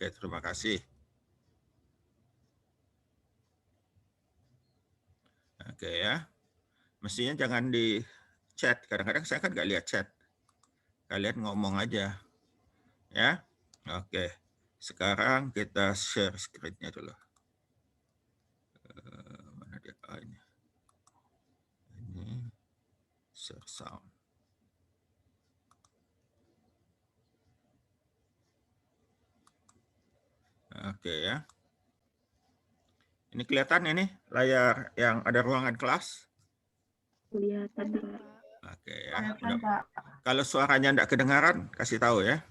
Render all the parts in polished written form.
Oke, terima kasih. Oke ya. Mestinya jangan di chat. Kadang-kadang saya kan nggak lihat chat. Kalian ngomong aja. Ya. Oke. Sekarang kita share screen-nya dulu. Mana dia? Ini share sound. Oke ya. Ini kelihatan ini layar yang ada ruangan kelas? Kelihatan, Pak. Oke ya. Kalau suaranya tidak kedengaran, kasih tahu ya.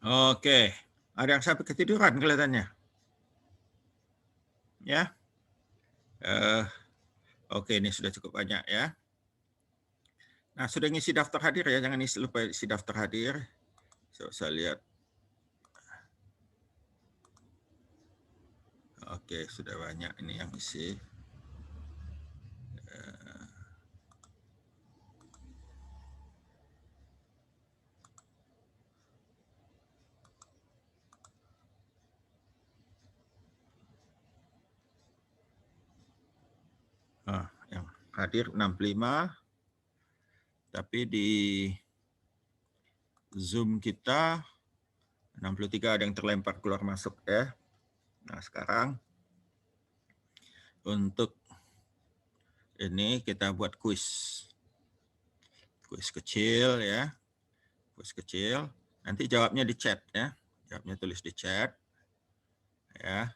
Oke, ada yang sampai ketiduran kelihatannya. Ya, oke, ini sudah cukup banyak ya. Nah, sudah ngisi daftar hadir ya, jangan lupa isi daftar hadir. Saya lihat. Oke, sudah banyak ini yang isi. Yang hadir 65, tapi di Zoom kita 63 ada yang terlempar keluar masuk ya. Nah, sekarang untuk ini kita buat kuis. Kuis kecil ya. Kuis kecil. Nanti jawabnya di chat ya. Jawabnya tulis di chat. Ya.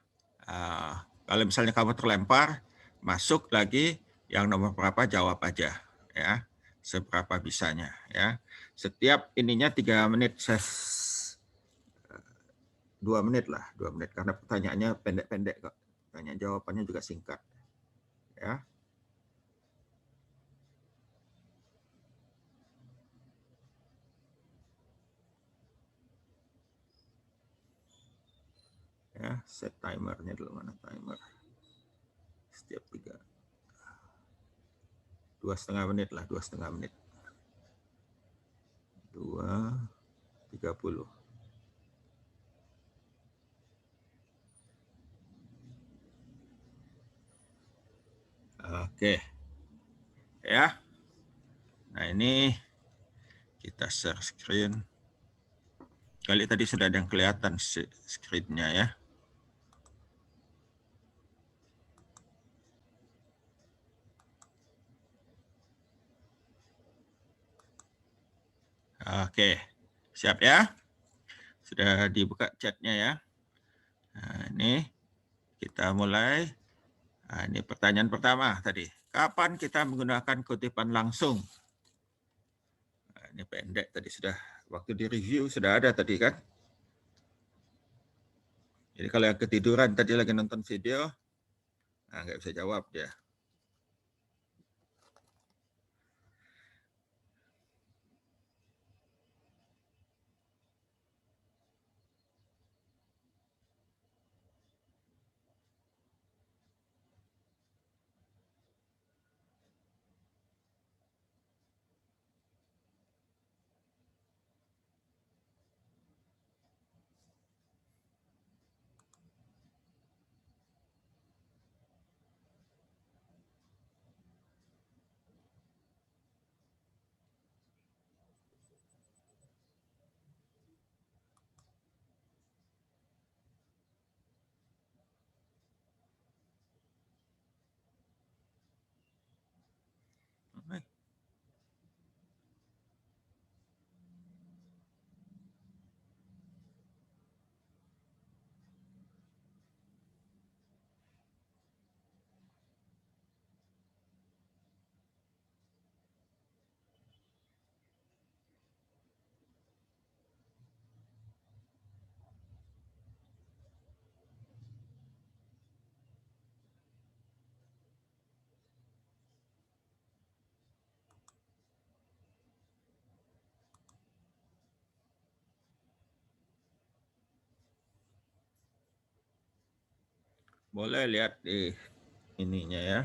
Kalau misalnya kamu terlempar, masuk lagi yang nomor berapa jawab aja ya. Seberapa bisanya ya. Setiap ininya 3 menit, 2 menit lah, 2 menit karena pertanyaannya pendek-pendek kok. Pertanyaan jawabannya juga singkat. Ya. Ya, set timernya dulu, mana timer. Setiap 2,5 menit lah, 2,5 menit. 2:30. Oke. Ya. Nah, ini kita share screen. Kali tadi sudah ada yang kelihatan screen-nya ya. Oke. Siap ya? Sudah dibuka chatnya ya. Nah, ini kita mulai. Nah, ini pertanyaan pertama tadi. Kapan kita menggunakan kutipan langsung? Nah, ini pendek tadi sudah. Waktu di review sudah ada tadi kan. Jadi kalau yang ketiduran tadi lagi nonton video, nah nggak bisa jawab dia. Boleh lihat di ininya ya.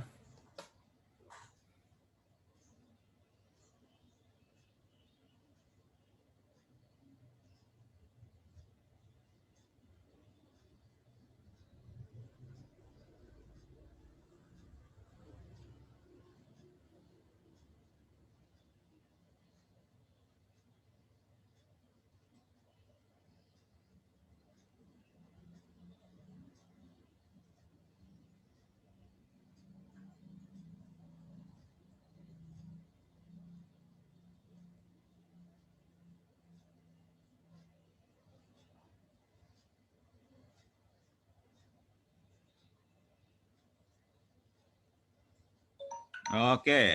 Oke,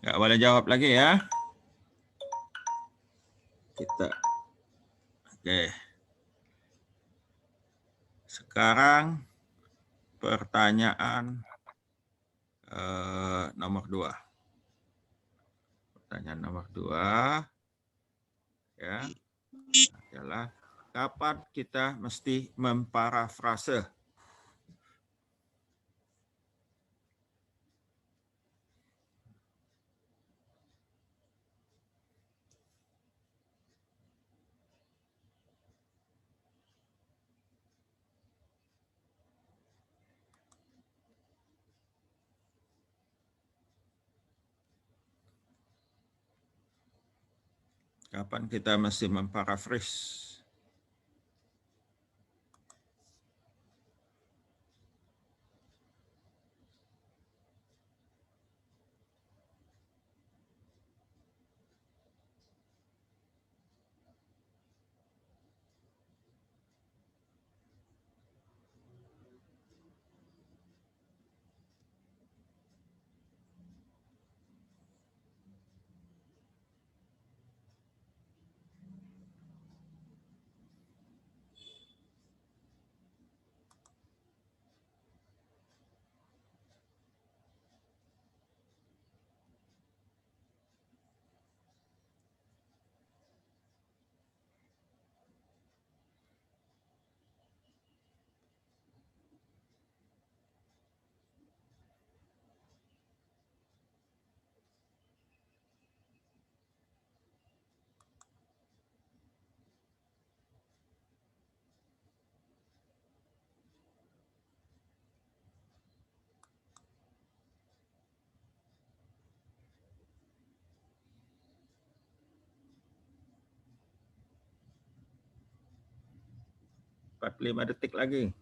nggak boleh jawab lagi ya. Oke. Sekarang pertanyaan nomor 2. Pertanyaan nomor 2 ya adalah kapan kita mesti memparafrase? Kapan kita mesti memparafrase? Empat 5 detik lagi.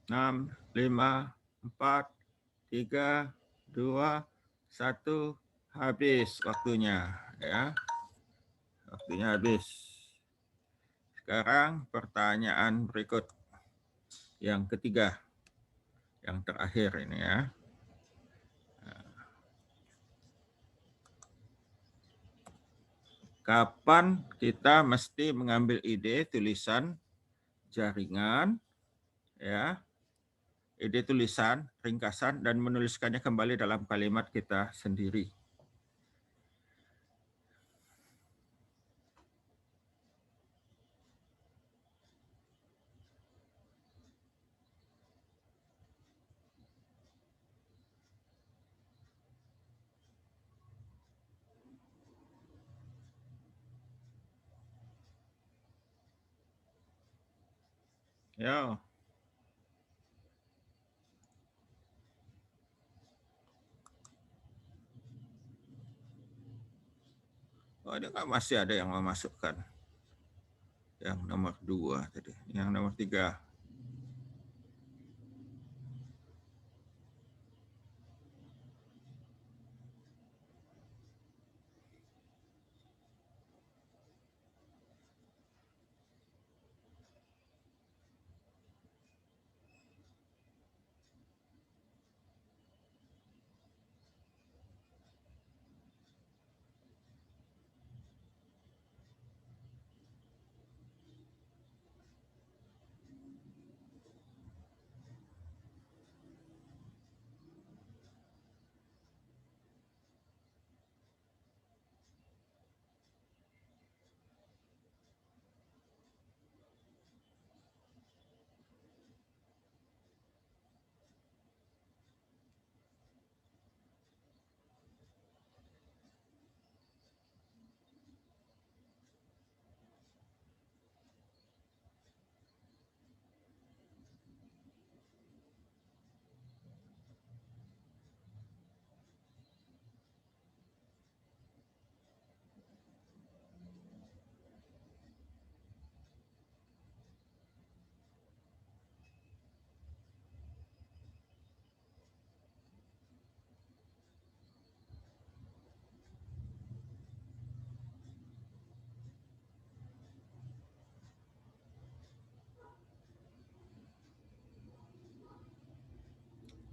Enam, 5, 4, 3, 2, 1, habis waktunya ya. Waktunya habis. Sekarang pertanyaan berikut. Yang ketiga. Yang terakhir ini ya. Kapan kita mesti mengambil ide tulisan jaringan ya. Ide tulisan, ringkasan dan menuliskannya kembali dalam kalimat kita sendiri. Ya. Oh, ini kan masih ada yang memasukkan. Yang nomor 2 tadi. Yang nomor 3.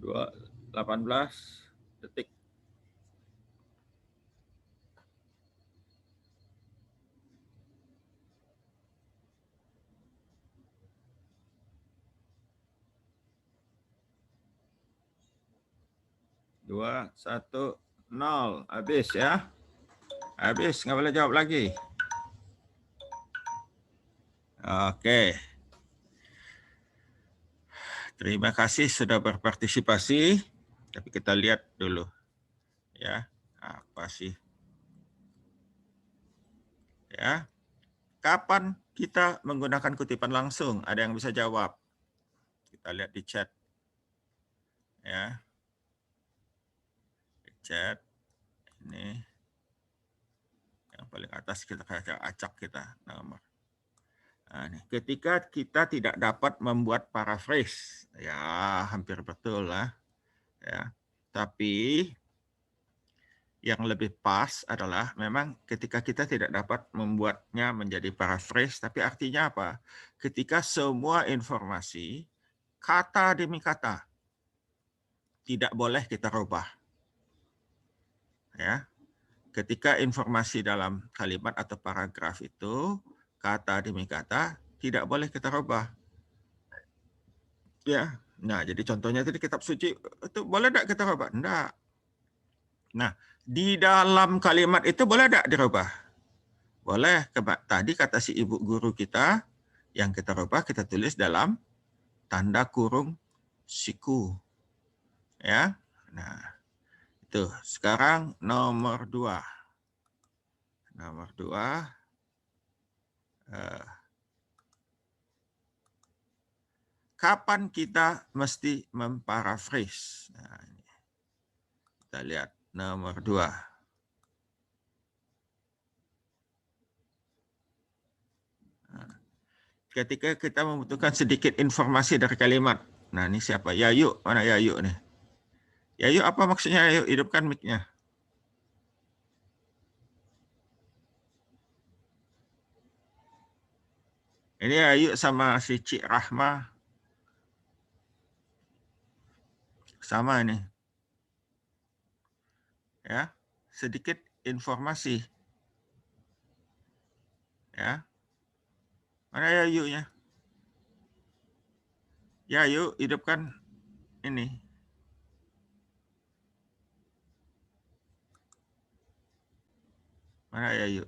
18 detik. Dua, 1, 0. Habis ya. Habis, nggak boleh jawab lagi. Oke. Terima kasih sudah berpartisipasi. Tapi kita lihat dulu. Ya, apa sih? Ya. Kapan kita menggunakan kutipan langsung? Ada yang bisa jawab? Kita lihat di chat. Ya. Di chat. Ini. Yang paling atas kita acak kita nomor. Nah, ketika kita tidak dapat membuat paraphrase, ya hampir betul lah. Ya. Tapi yang lebih pas adalah memang ketika kita tidak dapat membuatnya menjadi paraphrase, tapi artinya apa? Ketika semua informasi, kata demi kata, tidak boleh kita rubah. Ya. Ketika informasi dalam kalimat atau paragraf itu, kata demi kata, tidak boleh kita rubah. Ya, nah jadi contohnya tadi kitab suci, itu boleh tidak kita rubah? Tidak. Nah, di dalam kalimat itu boleh tidak dirubah? Boleh. Tadi kata si ibu guru kita, yang kita rubah kita tulis dalam tanda kurung siku. Ya, nah itu. Sekarang nomor 2. Nomor 2. Kapan kita mesti memparaphrase? Nah, ini. Kita lihat nomor 2. Ketika kita membutuhkan sedikit informasi dari kalimat. Nah, ini siapa? Yayu. Mana Yayu nih? Yayu apa maksudnya? Yayu, hidupkan mic-nya. Ini Yayu sama si Cik Rahma. Sama ini. Ya, sedikit informasi. Ya. Mana Yayu-nya? Yayu, hidupkan ini. Mana Yayu?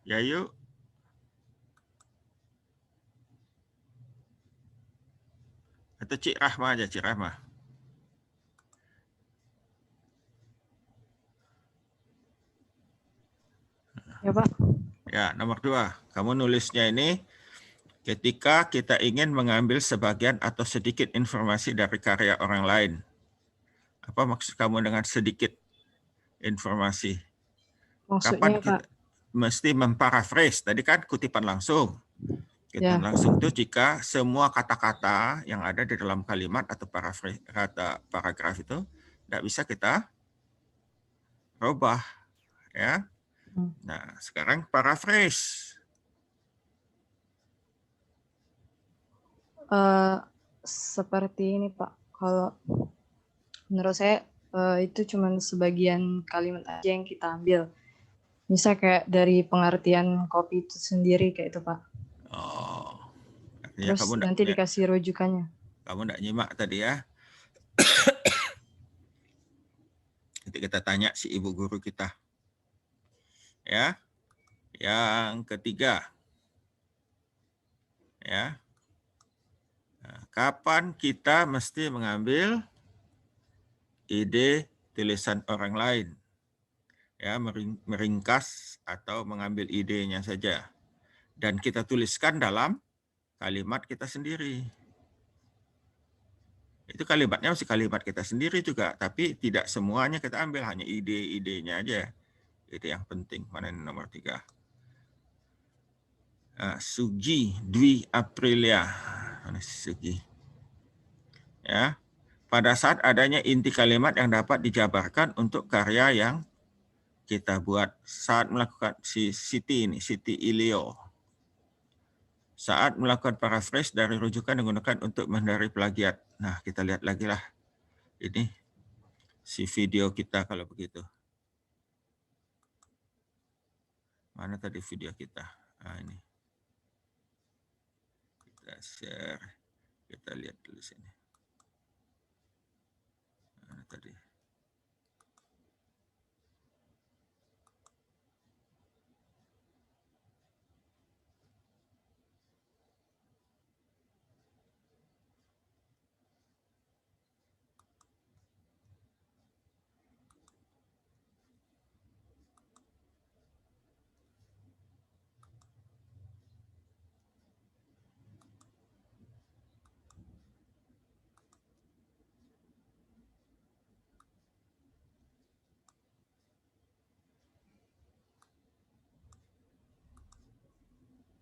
Yayu. Atau Cik Rahma aja, Cik Rahma. Ya, Pak. Ya, nomor 2. Kamu nulisnya ini ketika kita ingin mengambil sebagian atau sedikit informasi dari karya orang lain. Apa maksud kamu dengan sedikit informasi? Maksudnya, Kapan kita mesti memparaphrase? Tadi kan kutipan langsung. Kutipan langsung itu jika semua kata-kata yang ada di dalam kalimat atau kata paragraf itu tidak bisa kita rubah. Ya. Nah, sekarang paraphrase. Seperti ini, Pak. Kalau menurut saya itu cuma sebagian kalimat aja yang kita ambil. Misal kayak dari pengertian kopi itu sendiri kayak itu, Pak. Oh. Terus kamu nanti dikasih rujukannya. Kamu tidak nyimak tadi ya. Nanti kita tanya si ibu guru kita. Ya. Yang ketiga. Ya. Nah, kapan kita mesti mengambil ide tulisan orang lain? Ya, meringkas atau mengambil idenya saja. Dan kita tuliskan dalam kalimat kita sendiri. Itu kalimatnya masih kalimat kita sendiri juga, tapi tidak semuanya kita ambil, hanya ide-idenya aja. Itu yang penting. Mana ini nomor 3? Sugi Dwi Aprilia. Mana Sugi? Ya. Pada saat adanya inti kalimat yang dapat dijabarkan untuk karya yang kita buat saat melakukan si Siti ini, Siti Ilio. Saat melakukan paraphrase dari rujukan digunakan untuk menghindari plagiat. Nah, kita lihat lagi lah. Ini si video kita kalau begitu. Mana tadi video kita? Nah, ini. Kita share. Kita lihat dulu sini. Mana tadi?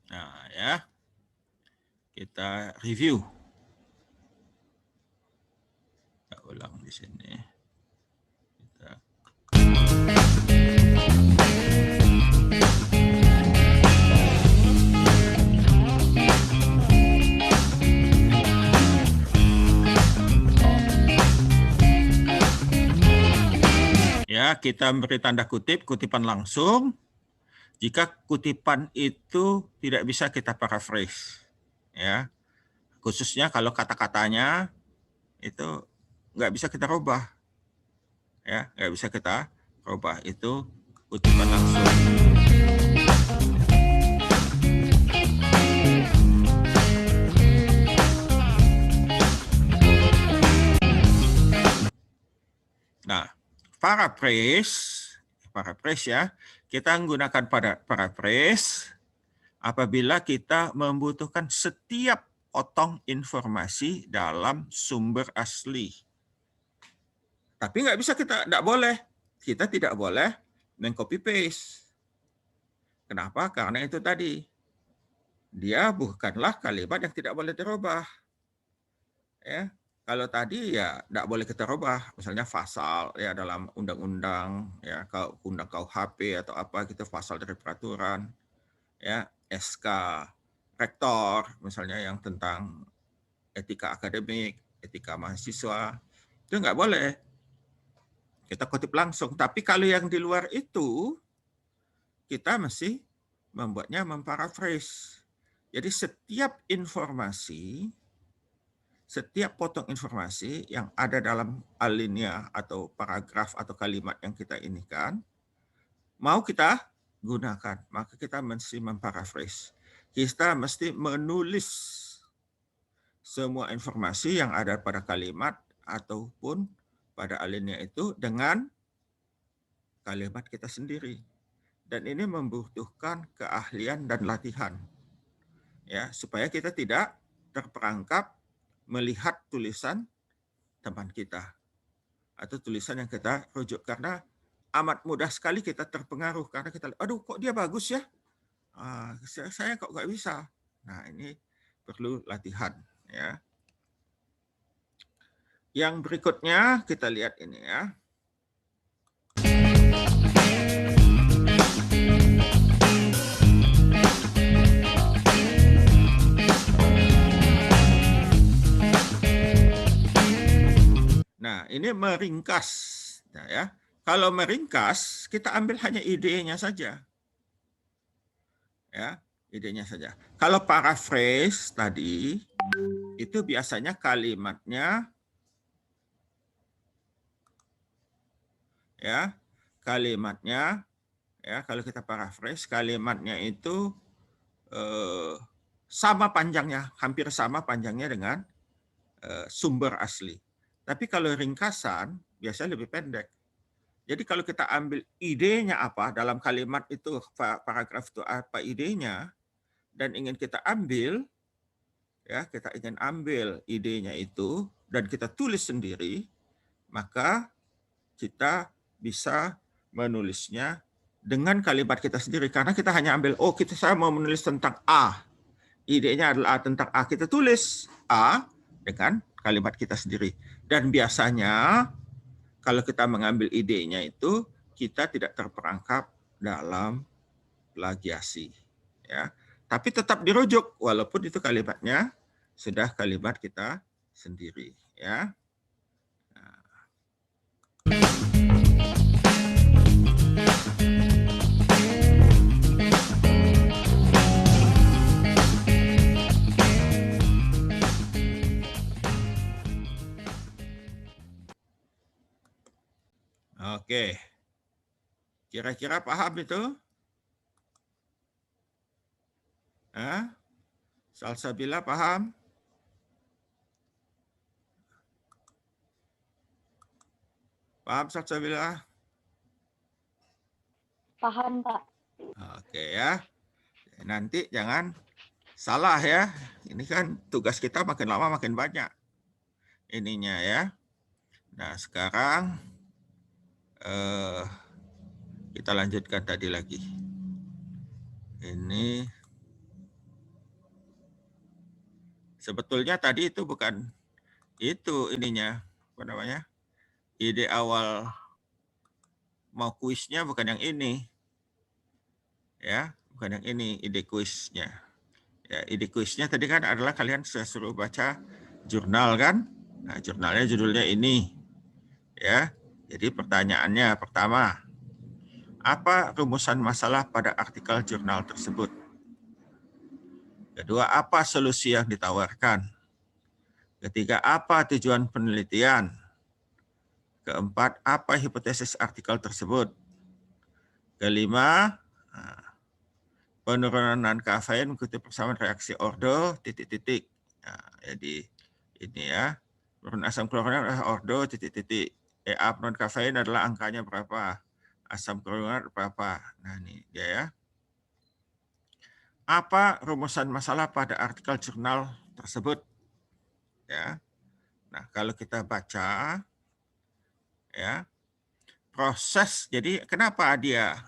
Nah, ya. Kita review. Kita ulang di sini. Kita ya, kita beri tanda kutip, kutipan langsung. Jika kutipan itu tidak bisa kita paraphrase, ya, khususnya kalau kata-katanya itu nggak bisa kita rubah, ya, nggak bisa kita rubah, itu kutipan langsung. Nah, paraphrase ya, kita menggunakan paraphrase apabila kita membutuhkan setiap potong informasi dalam sumber asli. Tapi nggak bisa tidak boleh meng-copy paste. Kenapa? Karena itu tadi, dia bukanlah kalimat yang tidak boleh dirubah. Ya, kalau tadi ya tidak boleh kita rubah, misalnya pasal ya dalam undang-undang, ya undang KUHP atau apa gitu, pasal dari peraturan, ya SK rektor misalnya yang tentang etika akademik, etika mahasiswa, itu nggak boleh kita kutip langsung. Tapi kalau yang di luar itu, kita mesti membuatnya memparaphrase. Jadi setiap informasi, setiap potong informasi yang ada dalam alinea atau paragraf atau kalimat yang kita inikan, mau kita gunakan, maka kita mesti memparaphrase. Kita mesti menulis semua informasi yang ada pada kalimat ataupun pada alinea itu dengan kalimat kita sendiri. Dan ini membutuhkan keahlian dan latihan, ya, supaya kita tidak terperangkap melihat tulisan teman kita atau tulisan yang kita rujuk, karena amat mudah sekali kita terpengaruh karena kita, aduh kok dia bagus ya, saya kok nggak bisa. Nah, ini perlu latihan, ya. Yang berikutnya kita lihat ini, ya. Nah, ini meringkas. Nah, ya. Kalau meringkas, kita ambil hanya idenya saja. Ya, idenya saja. Kalau paraphrase tadi, itu biasanya kalimatnya, ya, kalau kita paraphrase, kalimatnya itu sama panjangnya, hampir sama panjangnya dengan sumber asli. Tapi kalau ringkasan, biasanya lebih pendek. Jadi kalau kita ambil idenya apa, dalam kalimat itu, paragraf itu apa idenya, dan ingin kita ambil, ya, kita ingin ambil idenya itu, dan kita tulis sendiri, maka kita bisa menulisnya dengan kalimat kita sendiri. Karena kita hanya ambil, saya mau menulis tentang A. Idenya adalah tentang A. Kita tulis A dengan kalimat kita sendiri. Dan biasanya kalau kita mengambil idenya itu, kita tidak terperangkap dalam plagiasi. Ya. tapi tetap dirujuk walaupun itu kalimatnya sudah kalimat kita sendiri, ya. Oke. Kira-kira paham itu? Salsabila paham? Paham Salsabila? Paham, Pak. Oke ya. Nanti jangan salah ya. Ini kan tugas kita makin lama makin banyak ininya ya. Nah, sekarang kita lanjutkan tadi lagi. Ini sebetulnya tadi itu bukan itu ininya, apa namanya? Ide awal mau kuisnya bukan yang ini. Ya, bukan yang ini ide kuisnya. Ya, ide kuisnya tadi kan adalah kalian saya suruh baca jurnal kan? Nah, jurnalnya judulnya ini. Ya. Jadi pertanyaannya pertama, apa rumusan masalah pada artikel jurnal tersebut? Kedua, apa solusi yang ditawarkan? Ketiga, apa tujuan penelitian? Keempat, apa hipotesis artikel tersebut? Kelima, penurunan kafein mengikuti persamaan reaksi Ordo, titik-titik. Nah, jadi ini ya, penurunan asam klorinat adalah Ordo, titik-titik. EA penurunan kafein adalah angkanya berapa? Asam klorinat berapa? Nah ini dia ya. Apa rumusan masalah pada artikel jurnal tersebut? Ya. Nah, kalau kita baca ya, proses. Jadi kenapa dia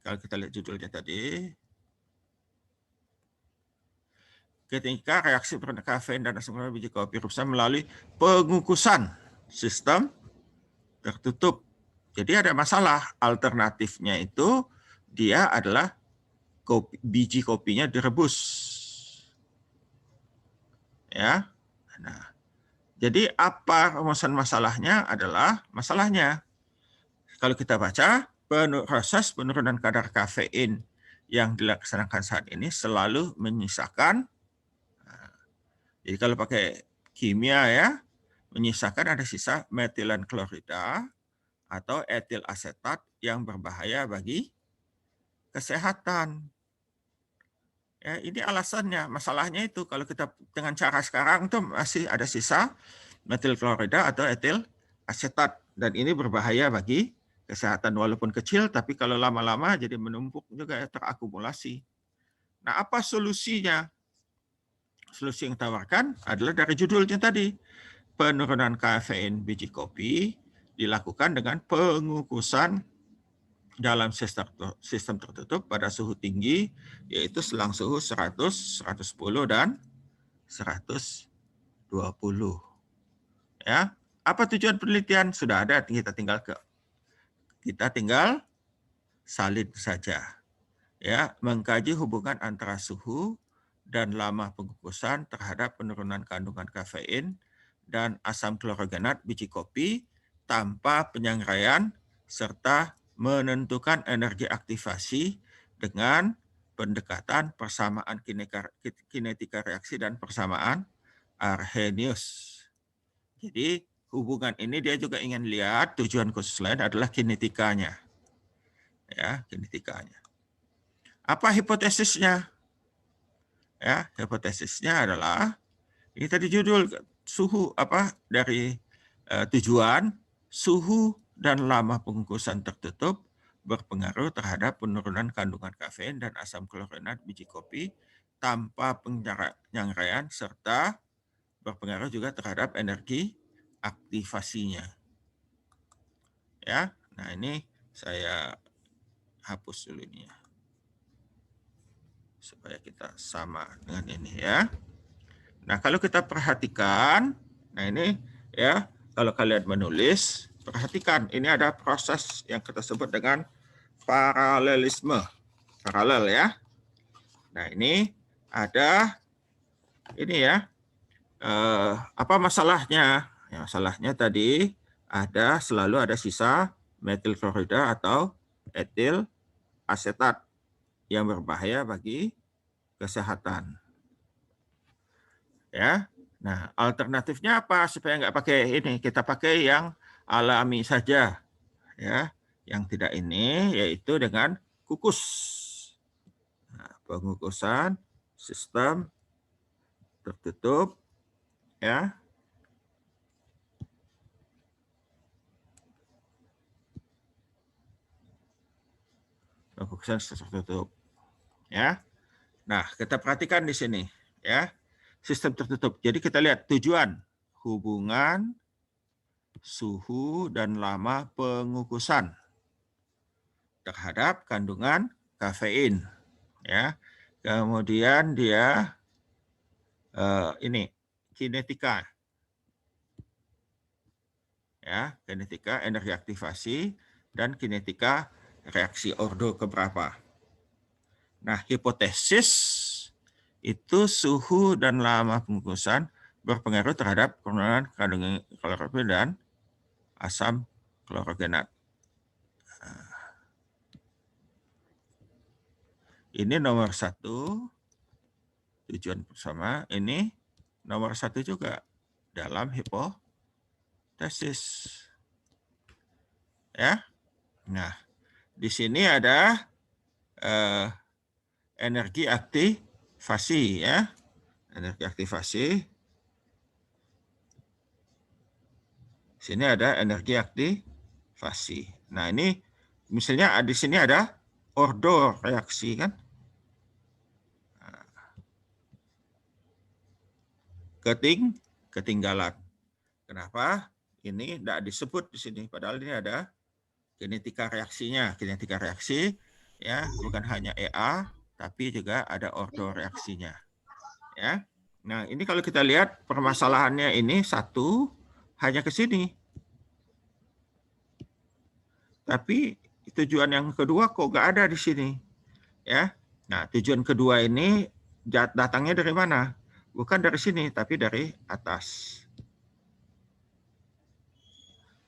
kalau kita lihat judulnya tadi, ketika reaksi penurunan kafein dan asam klorinat biji kopi rusak melalui pengukusan sistem tertutup. Jadi ada masalah. Alternatifnya itu dia adalah biji kopinya direbus. Ya. Nah, jadi apa rumusan masalahnya adalah kalau kita baca proses penurunan kadar kafein yang dilaksanakan saat ini selalu menyisakan. Jadi kalau pakai kimia ya, menyisakan ada sisa metilen klorida atau etil asetat yang berbahaya bagi kesehatan. Ya, ini alasannya, masalahnya itu kalau kita dengan cara sekarang tuh masih ada sisa metil klorida atau etil asetat dan ini berbahaya bagi kesehatan walaupun kecil tapi kalau lama-lama jadi menumpuk juga terakumulasi. Nah, apa solusinya? Solusi yang ditawarkan adalah dari judulnya tadi. Penurunan kafein biji kopi dilakukan dengan pengukusan dalam sistem tertutup pada suhu tinggi, yaitu selang suhu 100, 110, dan 120. Ya, apa tujuan penelitian? Sudah ada, kita tinggal salin saja. Ya, mengkaji hubungan antara suhu dan lama pengukusan terhadap penurunan kandungan kafein dan asam klorogenat biji kopi tanpa penyangraian serta menentukan energi aktivasi dengan pendekatan persamaan kinetika reaksi dan persamaan Arrhenius. Jadi hubungan ini dia juga ingin lihat tujuan khusus lain adalah kinetikanya. Ya, kinetikanya. Apa hipotesisnya? Ya, hipotesisnya adalah ini tadi judul suhu dari tujuan suhu dan lama pengukusan tertutup berpengaruh terhadap penurunan kandungan kafein dan asam klorinat biji kopi tanpa penyangraian serta berpengaruh juga terhadap energi aktivasinya. Ya, nah ini saya hapus dulu ini ya. Supaya kita sama dengan ini ya. Nah, kalau kita perhatikan, nah ini ya, kalau kalian menulis, perhatikan ini ada proses yang kita sebut dengan paralelisme. paralel ya. Nah, ini ada ini ya. Apa masalahnya? Ya, masalahnya tadi selalu ada sisa metil klorida atau etil asetat yang berbahaya bagi kesehatan. Ya. Nah, alternatifnya apa supaya nggak pakai ini? Kita pakai yang alami saja, ya. Yang tidak ini yaitu dengan kukus. Nah, pengukusan sistem tertutup, ya. Pengukusan sistem tertutup, ya. Nah, kita perhatikan di sini, ya. Sistem tertutup. Jadi kita lihat tujuan, hubungan suhu dan lama pengukusan terhadap kandungan kafein, ya. Kemudian dia ini kinetika, ya, kinetika energi aktivasi dan kinetika reaksi ordo keberapa. Nah, hipotesis itu suhu dan lama pengukusan berpengaruh terhadap penurunan kandungan klorofil dan asam klorogenat. Ini nomor 1, tujuan bersama. Ini nomor 1 juga dalam hipotesis. Ya. Nah, di sini ada energi aktivasi, ya. Energi aktivasi. Sini ada energi aktivasi. Nah, ini misalnya di sini ada ordo reaksi kan. Ketinggalan. Kenapa? Ini tidak disebut di sini, padahal ini ada kinetika reaksinya. Kinetika reaksi, ya, bukan hanya EA, tapi juga ada ordo reaksinya. Ya. Nah, ini kalau kita lihat permasalahannya ini satu hanya ke sini. Tapi tujuan yang kedua kok nggak ada di sini. Ya. Nah, tujuan kedua ini datangnya dari mana? Bukan dari sini, tapi dari atas.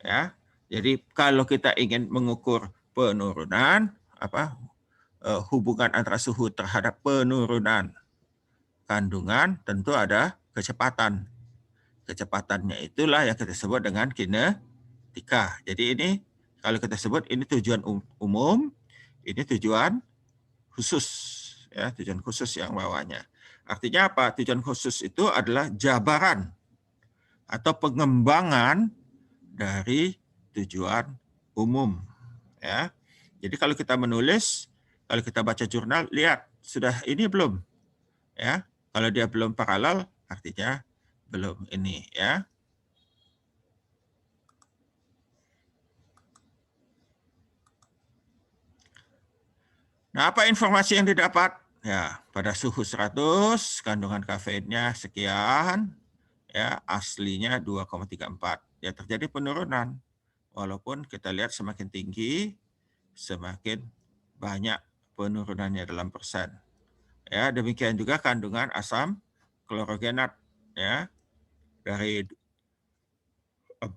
Ya, jadi kalau kita ingin mengukur penurunan, hubungan antara suhu terhadap penurunan kandungan, tentu ada kecepatan. Kecepatannya itulah yang kita sebut dengan kinetika. Jadi ini kalau kita sebut ini tujuan umum, ini tujuan khusus, ya, tujuan khusus yang bawahnya. Artinya apa? Tujuan khusus itu adalah jabaran atau pengembangan dari tujuan umum, ya. Jadi kalau kita menulis, kalau kita baca jurnal, lihat sudah ini belum, ya. Kalau dia belum paralel, artinya belum ini, ya. Nah, apa informasi yang didapat? Ya, pada suhu 100, kandungan kafeinnya sekian, ya, aslinya 2,34. Ya, terjadi penurunan. Walaupun kita lihat semakin tinggi, semakin banyak penurunannya dalam persen. Ya, demikian juga kandungan asam klorogenat, ya, dari 4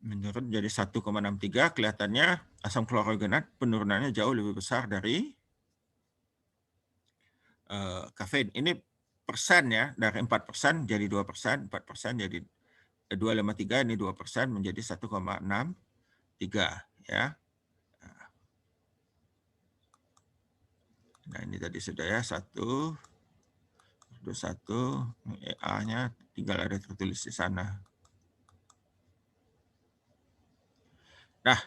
menurun menjadi 1,63. Kelihatannya asam klorogenat penurunannya jauh lebih besar dari kafein. Ini persen, ya, dari 4% jadi 2%, 4% jadi 2,53, ini 2% menjadi 1,63, ya. Nah, ini tadi sudah, ya, 1, 21, EA-nya tinggal ada tertulis di sana. Nah,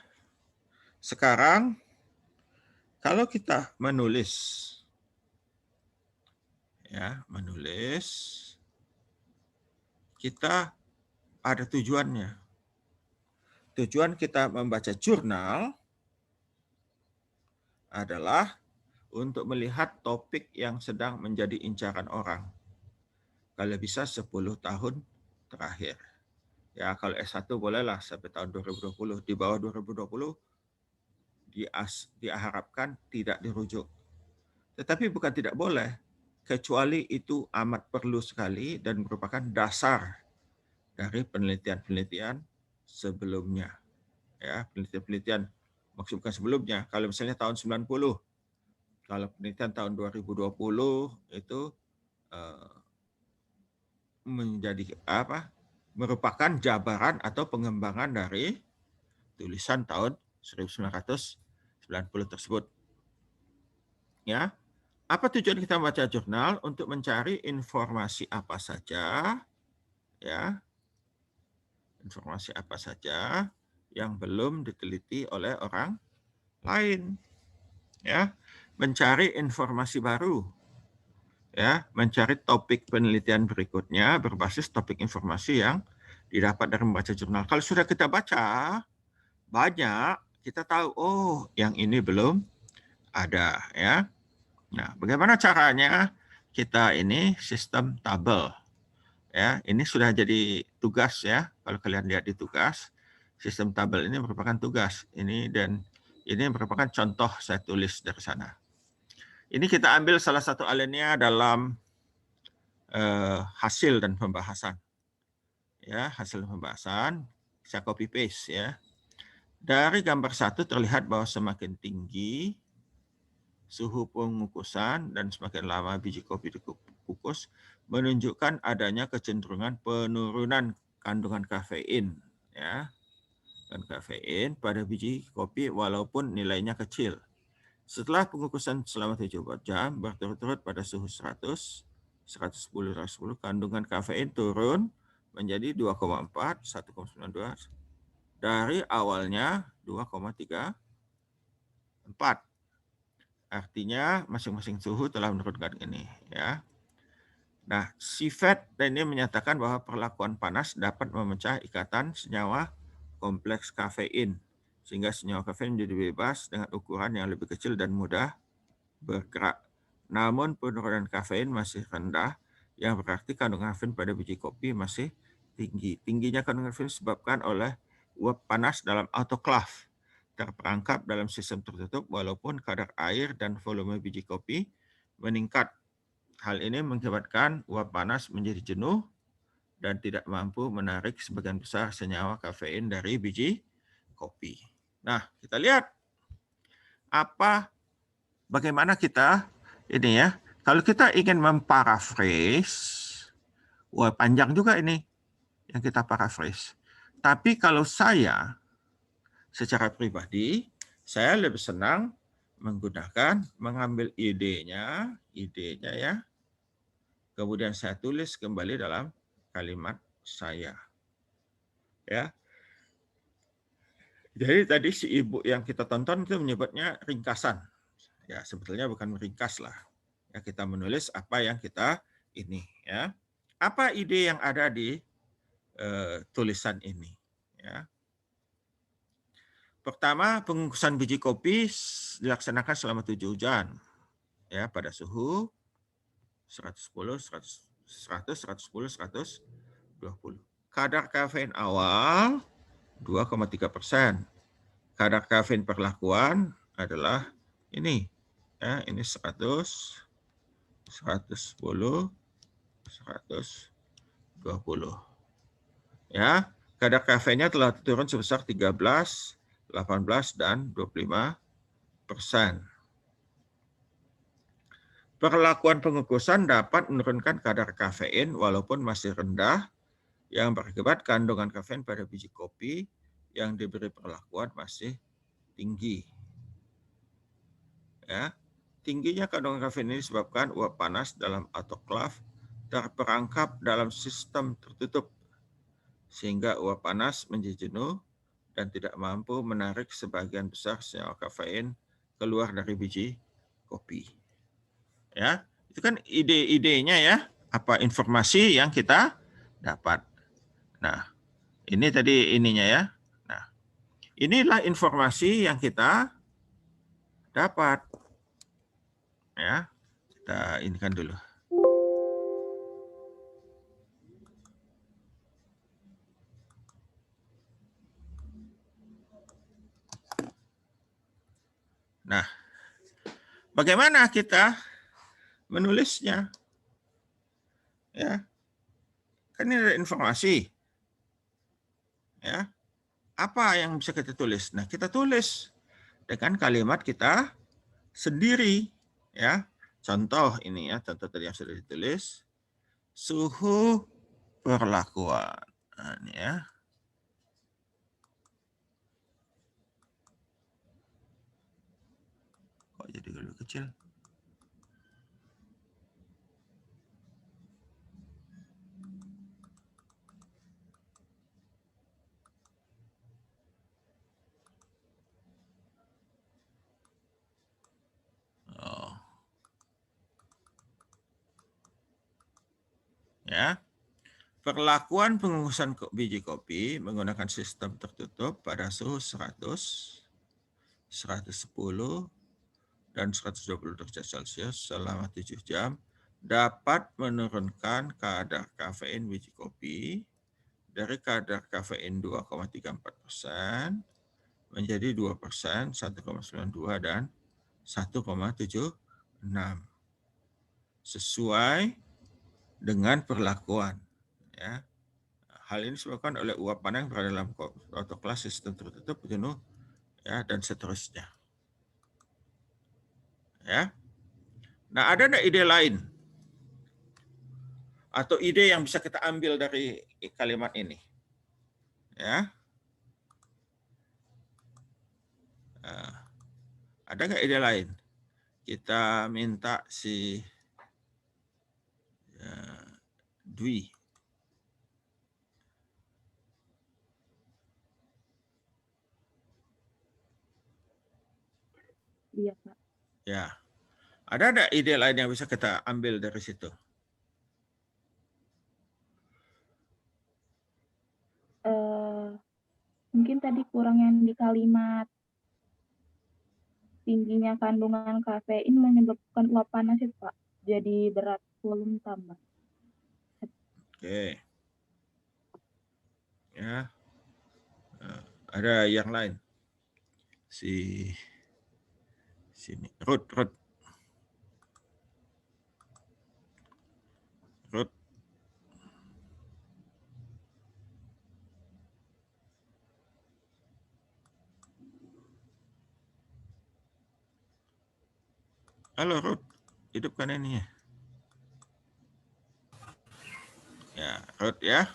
sekarang kalau kita menulis, ya, menulis, kita ada tujuannya. Tujuan kita membaca jurnal adalah untuk melihat topik yang sedang menjadi incaran orang. Kalau bisa 10 tahun terakhir. Ya, kalau S1 bolehlah sampai tahun 2020. Di bawah 2020 diharapkan tidak dirujuk. Tetapi bukan tidak boleh, kecuali itu amat perlu sekali dan merupakan dasar dari penelitian-penelitian sebelumnya. Ya, penelitian-penelitian maksudnya sebelumnya. Kalau misalnya tahun 90, kalau penelitian tahun 2020 itu menjadi merupakan jabaran atau pengembangan dari tulisan tahun 1990 tersebut. Ya, apa tujuan kita membaca jurnal? Untuk mencari informasi apa saja, ya, informasi apa saja yang belum diteliti oleh orang lain, ya, mencari informasi baru, ya, mencari topik penelitian berikutnya berbasis topik informasi yang didapat dari membaca jurnal. Kalau sudah kita baca banyak, kita tahu, oh, yang ini belum ada, ya. Nah, bagaimana caranya? Kita ini sistem tabel, ya. Ini sudah jadi tugas, ya. Kalau kalian lihat di tugas, sistem tabel ini merupakan tugas. Ini dan ini merupakan contoh saya tulis dari sana. Ini kita ambil salah satu alinea dalam hasil dan pembahasan. Ya, hasil pembahasan saya copy paste, ya. Dari gambar 1 terlihat bahwa semakin tinggi suhu pengukusan dan semakin lama biji kopi dikukus menunjukkan adanya kecenderungan penurunan kandungan kafein, ya. Dan kafein pada biji kopi walaupun nilainya kecil. Setelah pengukusan selama 74 jam berturut-turut pada suhu 100, 110, 110, kandungan kafein turun menjadi 2,4, 1,92 dari awalnya 2,34. Artinya masing-masing suhu telah menurunkan ini, ya. Nah, Sifat ini menyatakan bahwa perlakuan panas dapat memecah ikatan senyawa kompleks kafein sehingga senyawa kafein menjadi bebas dengan ukuran yang lebih kecil dan mudah bergerak. Namun penurunan kafein masih rendah, yang berarti kandungan kafein pada biji kopi masih tinggi. Tingginya kandungan kafein disebabkan oleh uap panas dalam autoklaf terperangkap dalam sistem tertutup walaupun kadar air dan volume biji kopi meningkat. Hal ini mengakibatkan uap panas menjadi jenuh dan tidak mampu menarik sebagian besar senyawa kafein dari biji kopi. Nah, kita lihat bagaimana kita ini, ya. Kalau kita ingin memparaphrase, wah panjang juga ini yang kita paraphrase. Tapi kalau saya secara pribadi, saya lebih senang mengambil idenya ya, kemudian saya tulis kembali dalam kalimat saya, ya. Jadi tadi si ibu yang kita tonton itu menyebutnya ringkasan, ya sebetulnya bukan meringkas lah, ya kita menulis apa yang kita ini, ya. Apa ide yang ada di tulisan ini, ya. Pertama, pengukusan biji kopi dilaksanakan selama 7 jam, ya, pada suhu 110, 100, 110, 120. Kadar kafein awal 2,3%. Kadar kafein perlakuan adalah ini, ya, ini 100, 110, 120. Ya, kadar kafeinnya telah turun sebesar 13, 18, dan 25%. Perlakuan pengukusan dapat menurunkan kadar kafein walaupun masih rendah, yang berakibat kandungan kafein pada biji kopi yang diberi perlakuan masih tinggi. Ya, tingginya kandungan kafein ini disebabkan uap panas dalam autoklaf terperangkap dalam sistem tertutup, sehingga uap panas menjadi jenuh dan tidak mampu menarik sebagian besar senyawa kafein keluar dari biji kopi. Ya, itu kan ide-idenya, ya, apa informasi yang kita dapat. Nah, ini tadi ininya, ya. Nah, inilah informasi yang kita dapat. Ya, kita inikan dulu. Nah, bagaimana kita menulisnya. Ya. Kan ini ada informasi. Ya. Apa yang bisa kita tulis? Nah, kita tulis dengan kalimat kita sendiri, ya. Contoh ini ya, contoh tadi yang sudah ditulis. Suhu perlakuan. Nah, ini ya. Kok jadi lebih kecil? Oh. Ya. Perlakuan pengukusan biji kopi menggunakan sistem tertutup pada suhu 100, 110, dan 120 derajat Celcius selama 7 jam dapat menurunkan kadar kafein biji kopi dari kadar kafein 2,34% menjadi 2%, 1,92, dan 1,76 sesuai dengan perlakuan. Ya. Hal ini disebabkan oleh uap panas yang berada dalam protokol sistem tertutup jenuh, ya, dan seterusnya. Ya. Nah, ada nggak ide lain atau ide yang bisa kita ambil dari kalimat ini? Ya. Ada nggak ide lain? Kita minta si Dwi. Iya, Pak. Ya. Ada nggak ide lain yang bisa kita ambil dari situ? Mungkin tadi kurang yang di kalimat tingginya kandungan kafein menyebabkan uap panas itu, Pak. Jadi berat volume tambah. Oke. Ya. Ada yang lain? Sini. Ruth. Halo Ruth, hidup kan ini ya? Ya, Ruth ya.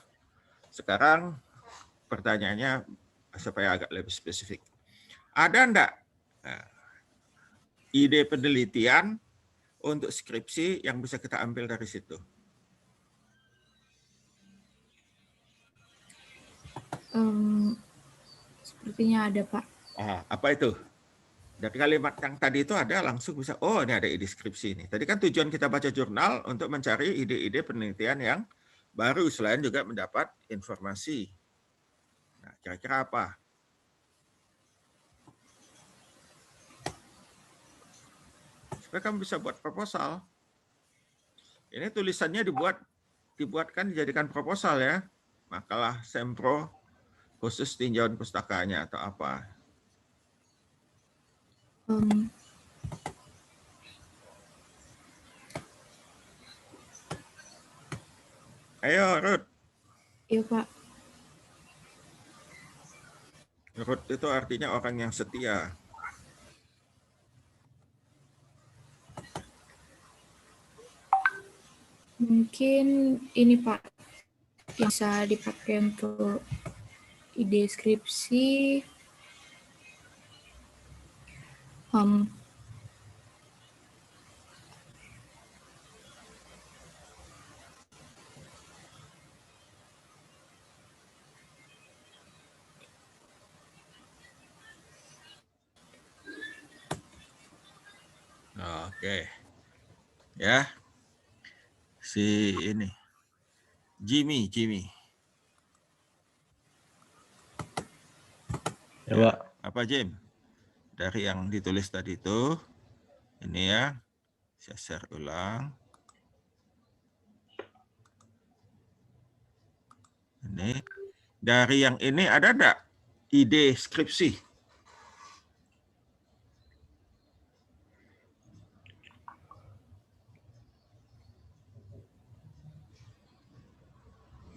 Sekarang pertanyaannya supaya agak lebih spesifik. Ada enggak ide penelitian untuk skripsi yang bisa kita ambil dari situ? Sepertinya ada, Pak. Apa itu? Dari kalimat yang tadi itu ada langsung bisa, oh ini ada ide skripsi ini. Tadi kan tujuan kita baca jurnal untuk mencari ide-ide penelitian yang baru selain juga mendapat informasi. Nah, kira-kira apa? Supaya kamu bisa buat proposal. Ini tulisannya dibuatkan dijadikan proposal ya. Makalah sempro khusus tinjauan pustakanya atau apa. Ayo Ruth. Iya, Pak. Ruth itu artinya orang yang setia. Mungkin ini, Pak, yang bisa dipakai untuk ide skripsi. Oke. Ya. Si ini. Jimmy. Ya, Pak. Apa Jim? Dari yang ditulis tadi itu, ini ya, saya share ulang. Ini dari yang ini ada enggak ide skripsi?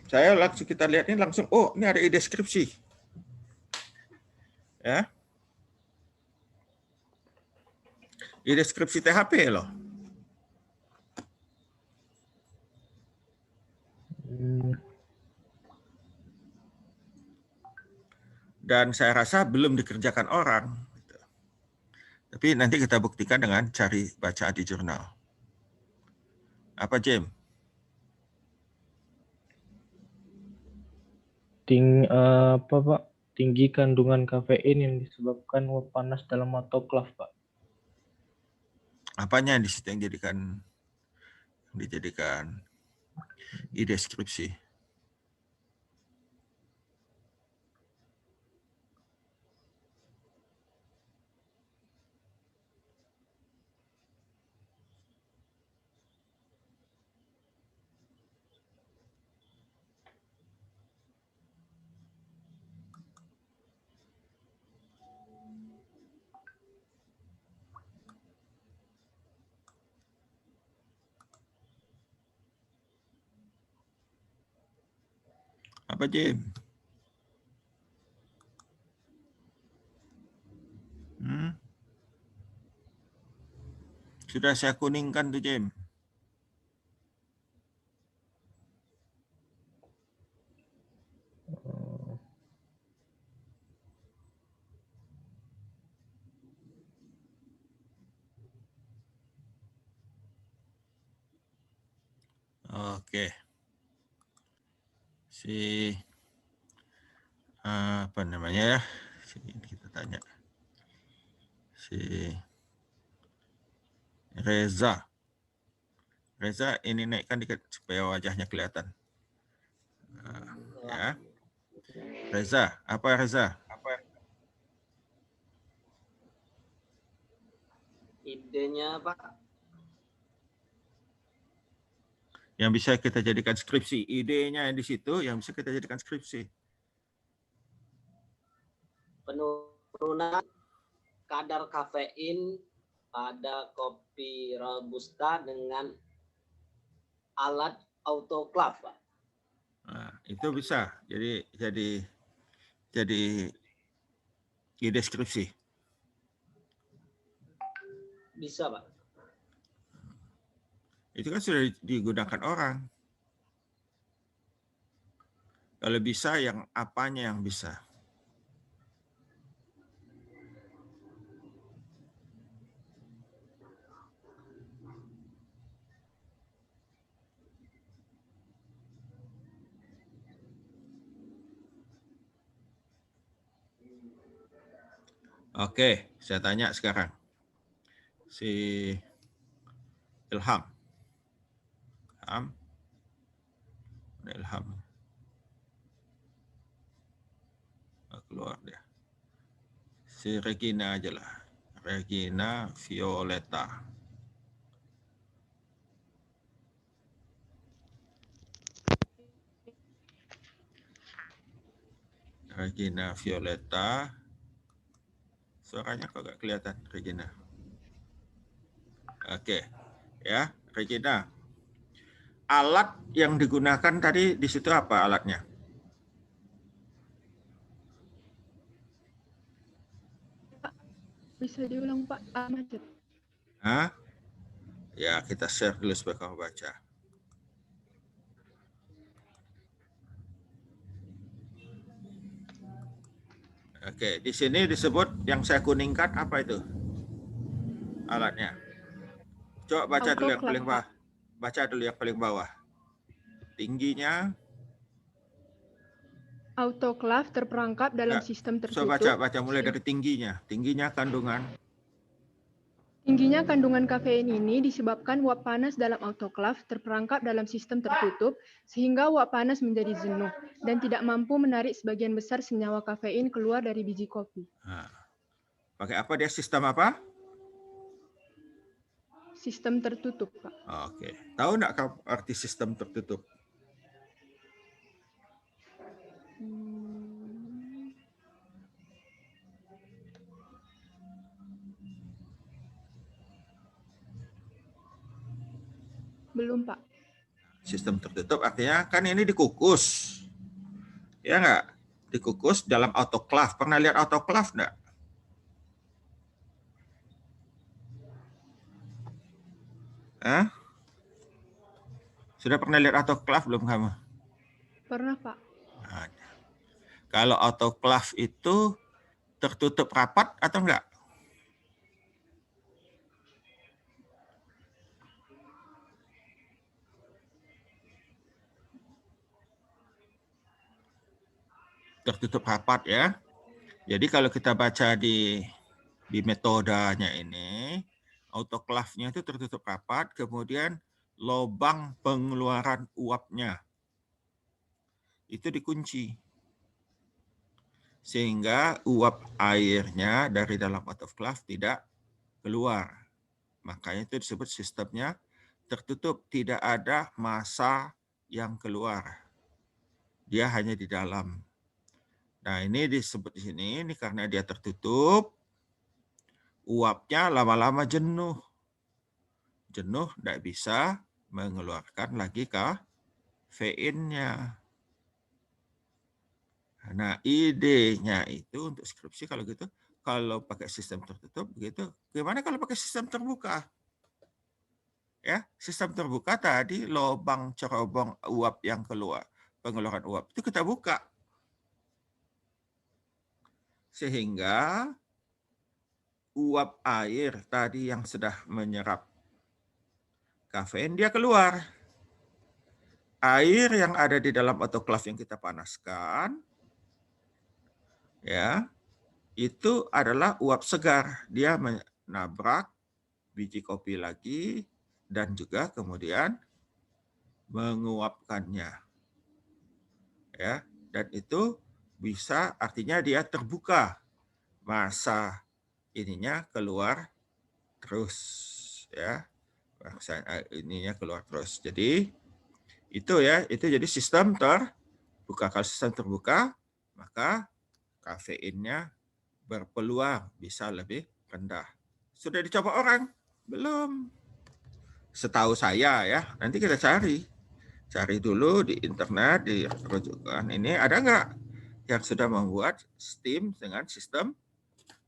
Saya langsung kita lihat ini langsung, oh ini ada deskripsi. Ya. Deskripsi THP loh. Dan saya rasa belum dikerjakan orang. Tapi nanti kita buktikan dengan cari baca di jurnal. Apa, James? Apa Pak? Tinggi kandungan kafein yang disebabkan uap panas dalam autoklaf, Pak. Apanya di situ yang dijadikan deskripsi? Apa, James? Sudah saya kuningkan tuh, James. Oke. Apa namanya ya? Sini kita tanya. Si Reza. Reza, ini naikkan dikit supaya wajahnya kelihatan. Ya. Reza, apa Reza? Idenya Pak, Yang bisa kita jadikan skripsi. Idenya yang di situ yang bisa kita jadikan skripsi. penurunan kadar kafein pada kopi robusta dengan alat autoklaf, Pak. Nah, itu bisa jadi deskripsi. Bisa, Pak. Itu kan sudah digunakan orang. Kalau bisa, yang apanya yang bisa? Oke, saya tanya sekarang. Si Ilham. Ilham. Keluar dia. Si Regina aja lah. Regina Violeta. Regina Violeta. Suaranya kok gak kelihatan, Regina. Oke. Ya, Regina. Alat yang digunakan tadi di situ apa alatnya? Bisa diulang Pak, macet. Hah? Ya, kita share dulu supaya kamu baca. Oke, di sini disebut yang saya kuningkan apa itu? Alatnya. Coba baca dulu yang paling bawah. Baca dulu yang paling bawah. Tingginya. Autoklaf terperangkap dalam sistem tertutup. Coba baca mulai dari tingginya. Tingginya kandungan. Tingginya kandungan kafein ini disebabkan uap panas dalam autoklaf terperangkap dalam sistem tertutup sehingga uap panas menjadi jenuh dan tidak mampu menarik sebagian besar senyawa kafein keluar dari biji kopi. Nah, pakai apa dia, sistem apa? Sistem tertutup, Pak. Oke. Tahu nggak arti sistem tertutup? Belum, Pak. Sistem tertutup artinya kan ini dikukus. Ya nggak? Dikukus dalam autoclave. Pernah lihat autoclave nggak? Hah? Sudah pernah lihat autoclave belum kamu? Pernah, Pak. Nah, kalau autoclave itu tertutup rapat atau enggak? Tertutup rapat ya. Jadi kalau kita baca di metodenya ini, autoclave-nya itu tertutup rapat, kemudian lubang pengeluaran uapnya itu dikunci. Sehingga uap airnya dari dalam autoclave tidak keluar. Makanya itu disebut sistemnya tertutup, tidak ada massa yang keluar. Dia hanya di dalam. Nah, ini disebut di sini ini karena dia tertutup, uapnya lama-lama jenuh. Jenuh tidak bisa mengeluarkan lagi kafeinnya. Nah, idenya itu untuk skripsi kalau gitu, kalau pakai sistem tertutup begitu, gimana kalau pakai sistem terbuka? Ya, sistem terbuka tadi lubang cerobong uap yang keluar, pengeluaran uap itu kita buka. Sehingga uap air tadi yang sudah menyerap kafein dia keluar. Air yang ada di dalam autoclave yang kita panaskan ya, itu adalah uap segar. Dia menabrak biji kopi lagi dan juga kemudian menguapkannya. Ya, dan itu bisa artinya dia terbuka. Massa ininya keluar terus ya. Massa ininya keluar terus. Jadi itu ya, itu jadi sistem terbuka. Kalau sistem terbuka, maka kafeinnya berpeluang bisa lebih rendah. Sudah dicoba orang? Belum. Setahu saya ya, nanti kita cari dulu di internet, di rujukan ini ada nggak yang sudah membuat steam dengan sistem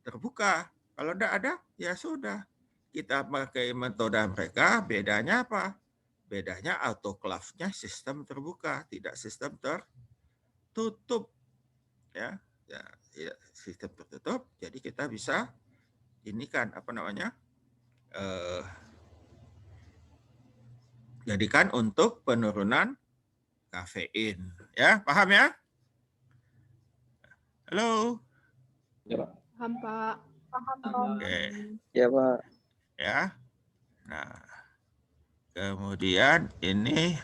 terbuka. Kalau tidak ada, ya sudah. Kita pakai metode mereka, bedanya apa? Bedanya autoclave-nya sistem terbuka, tidak sistem tertutup. Ya, sistem tertutup, jadi kita bisa ini kan apa namanya? Jadikan untuk penurunan kafein. Ya, paham ya? Halo. Ya, Pak. Paham, Pak. Oke. Ya, Pak. Ya. Nah, kemudian ini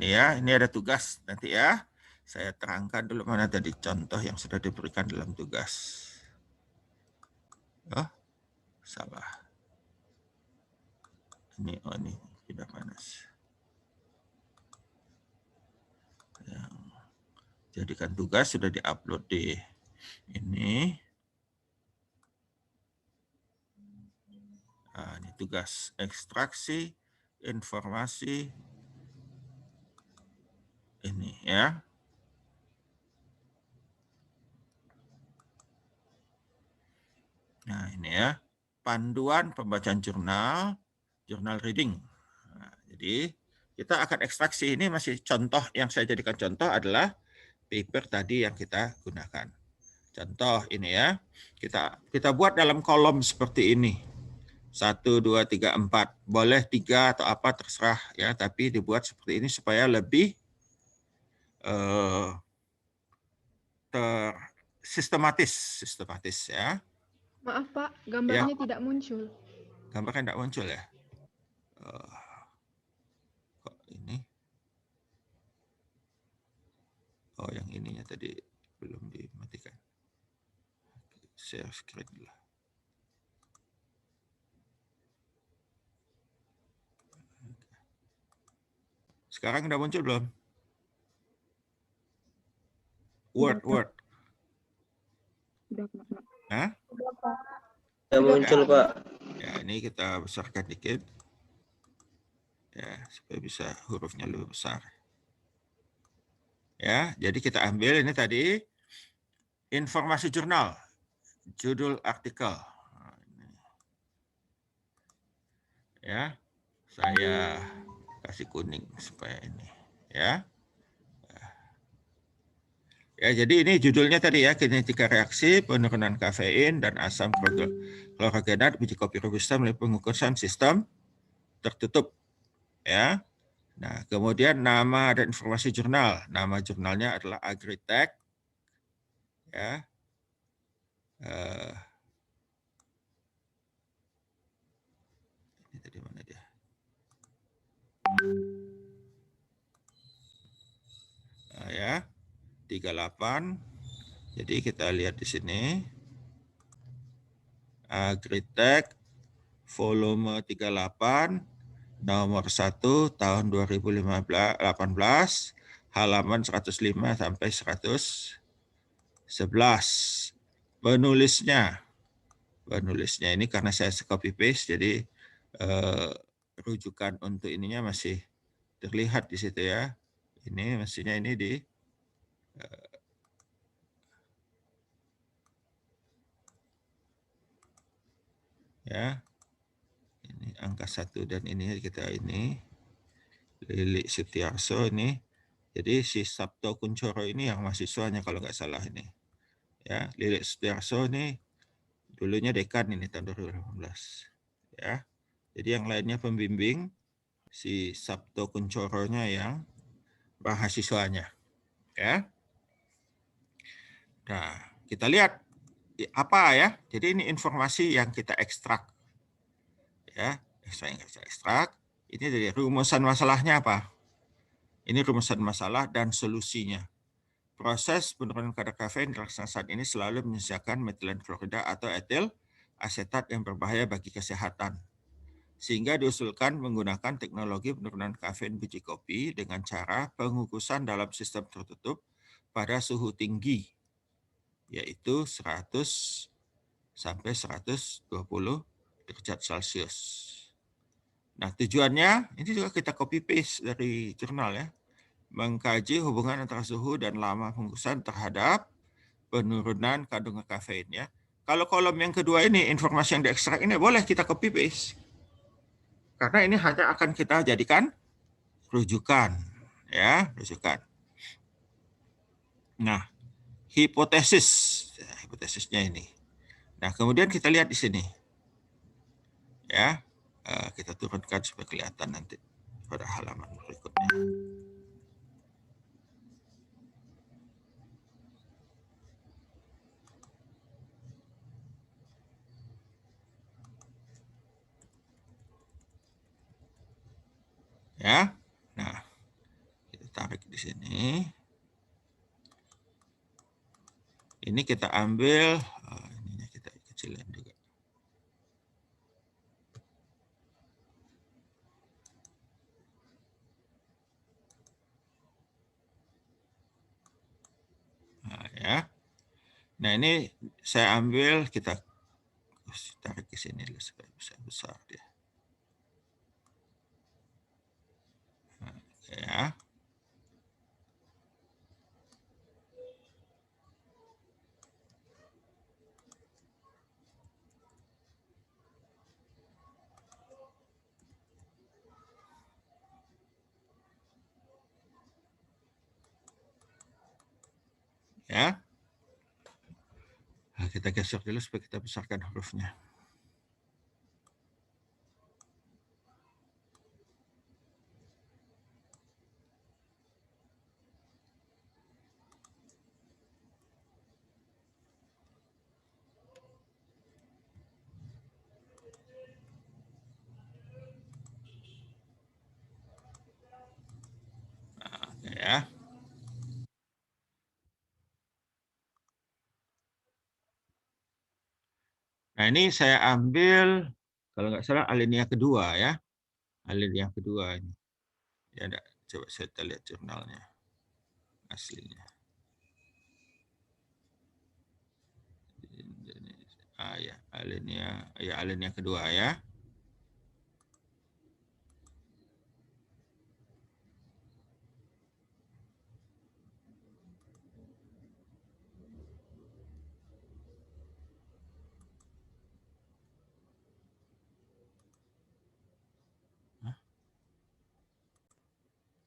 ya, ini ada tugas nanti ya. Saya terangkan dulu mana tadi contoh yang sudah diberikan dalam tugas. Oh, salah. Ini sudah panas. Yang jadikan tugas sudah diupload di ini. Nah, ini tugas ekstraksi informasi ini ya. Nah, ini ya. Panduan pembacaan jurnal reading. Nah, jadi kita akan ekstraksi, ini masih contoh yang saya jadikan contoh adalah paper tadi yang kita gunakan. Contoh ini ya. Kita buat dalam kolom seperti ini. 1, 2, 3, 4. Boleh 3 atau apa terserah ya, tapi dibuat seperti ini supaya lebih sistematis ya. Maaf, Pak, gambarnya tidak muncul. Gambarnya tidak muncul ya. Kok ini? Oh, yang ininya tadi belum dimatikan. Share screen dulu. Sekarang udah muncul belum? Word. Sudah, Pak. Hah? Sudah muncul, Pak. Ya, ini kita besarkan dikit. ya, supaya bisa hurufnya lebih besar. Ya, jadi kita ambil ini tadi informasi jurnal, judul artikel. Nah, ini. Ya, saya kasih kuning supaya ini, ya. Ya, jadi ini judulnya tadi ya, kinetika reaksi, penurunan kafein dan asam klorogenat biji kopi robusta melalui pengukuran sistem tertutup. Ya. Nah, kemudian nama dan informasi jurnal. Nama jurnalnya adalah Agritech. Ya. Ini tadi mana dia? Nah, ya. 38. Jadi kita lihat di sini. Agritech volume 38 nomor 1 tahun 2018 halaman 105 sampai 111. Penulisnya ini karena saya copy paste jadi rujukan untuk ininya masih terlihat di situ ya. Ini mestinya ini di ya. Ini angka 1 dan ini kita ini Lili Sutiarso ini. Jadi si Sabto Kuncoro ini yang mahasiswanya kalau nggak salah ini. Ya, Lili Sutiarso ini dulunya dekan ini tahun 2018. Ya. Jadi yang lainnya pembimbing, si Sabto Kuncoronya yang mahasiswanya. Ya. Nah, kita lihat apa ya. Jadi ini informasi yang kita ekstrak. Ya, saya ekstrak. Ini dari rumusan masalahnya apa? Ini rumusan masalah dan solusinya. Proses penurunan kadar kafein dilaksanakan saat ini selalu menyisakan metilen klorida atau etil asetat yang berbahaya bagi kesehatan. Sehingga diusulkan menggunakan teknologi penurunan kafein biji kopi dengan cara pengukusan dalam sistem tertutup pada suhu tinggi, yaitu 100 sampai 120 derajat Celcius. Nah, tujuannya ini juga kita copy paste dari jurnal ya. Mengkaji hubungan antara suhu dan lama pengukusan terhadap penurunan kandungan kafein ya. Kalau kolom yang kedua ini informasi yang diekstrak ini boleh kita copy paste. Karena ini hanya akan kita jadikan rujukan ya, rujukan. Nah, hipotesisnya ini. Nah, kemudian kita lihat di sini. Ya. Kita turunkan supaya kelihatan nanti pada halaman berikutnya. Ya. Nah, kita tarik di sini. Ini kita ambil, ini kita kecilin juga. Nah, ya. Nah, ini saya ambil, kita tarik ke sini dulu supaya bisa besar dia. Nah, ya. Ya. Nah, kita geser dulu supaya kita besarkan hurufnya. Nah, ya. Nah, ini saya ambil, kalau nggak salah, alinea kedua ya. Alinea kedua ini. Ya, enggak. Coba saya lihat jurnalnya. Aslinya. Ya, alinea kedua ya.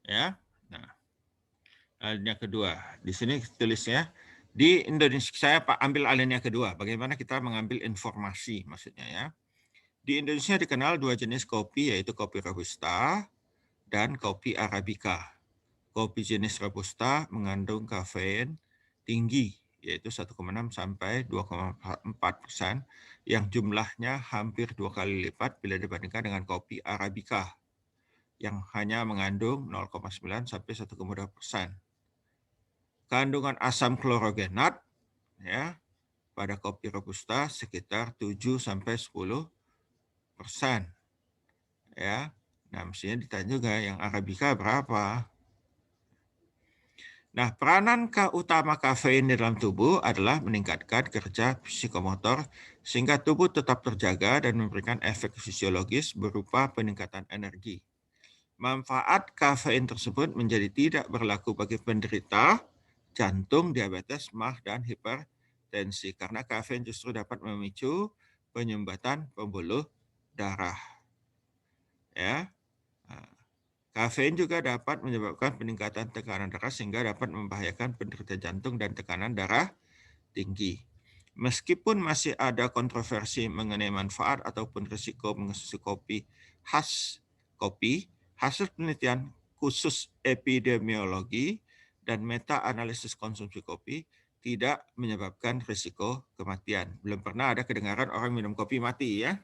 Ya. Nah, alinea kedua. Di sini tulisnya di Indonesia, saya ambil alinea kedua. Bagaimana kita mengambil informasi maksudnya ya. Di Indonesia dikenal dua jenis kopi, yaitu kopi Robusta dan kopi Arabica. Kopi jenis Robusta mengandung kafein tinggi, yaitu 1,6 sampai 2,4%, yang jumlahnya hampir 2 kali lipat bila dibandingkan dengan kopi Arabica, yang hanya mengandung 0,9 sampai 1,2%. Kandungan asam klorogenat ya pada kopi Robusta sekitar 7 sampai 10%. Ya. Nah, mestinya ditanya juga yang Arabica berapa. Nah, peranan utama kafein di dalam tubuh adalah meningkatkan kerja psikomotor sehingga tubuh tetap terjaga dan memberikan efek fisiologis berupa peningkatan energi. Manfaat kafein tersebut menjadi tidak berlaku bagi penderita jantung, diabetes, MAH, dan hipertensi karena kafein justru dapat memicu penyumbatan pembuluh darah. Ya. Kafein juga dapat menyebabkan peningkatan tekanan darah sehingga dapat membahayakan penderita jantung dan tekanan darah tinggi. Meskipun masih ada kontroversi mengenai manfaat ataupun risiko mengonsumsi kopi, hasil penelitian khusus epidemiologi dan meta-analisis konsumsi kopi tidak menyebabkan risiko kematian. Belum pernah ada kedengaran orang minum kopi mati ya.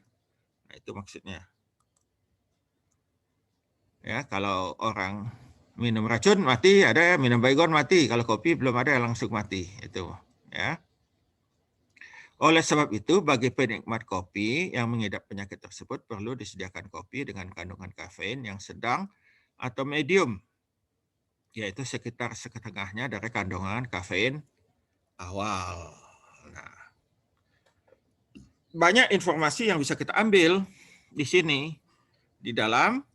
Nah, itu maksudnya. Ya, kalau orang minum racun mati, ada minum baygon mati. Kalau kopi belum ada langsung mati, itu ya. Oleh sebab itu, bagi penikmat kopi yang mengidap penyakit tersebut perlu disediakan kopi dengan kandungan kafein yang sedang atau medium, yaitu sekitar setengahnya dari kandungan kafein awal. Nah, banyak informasi yang bisa kita ambil di sini di dalam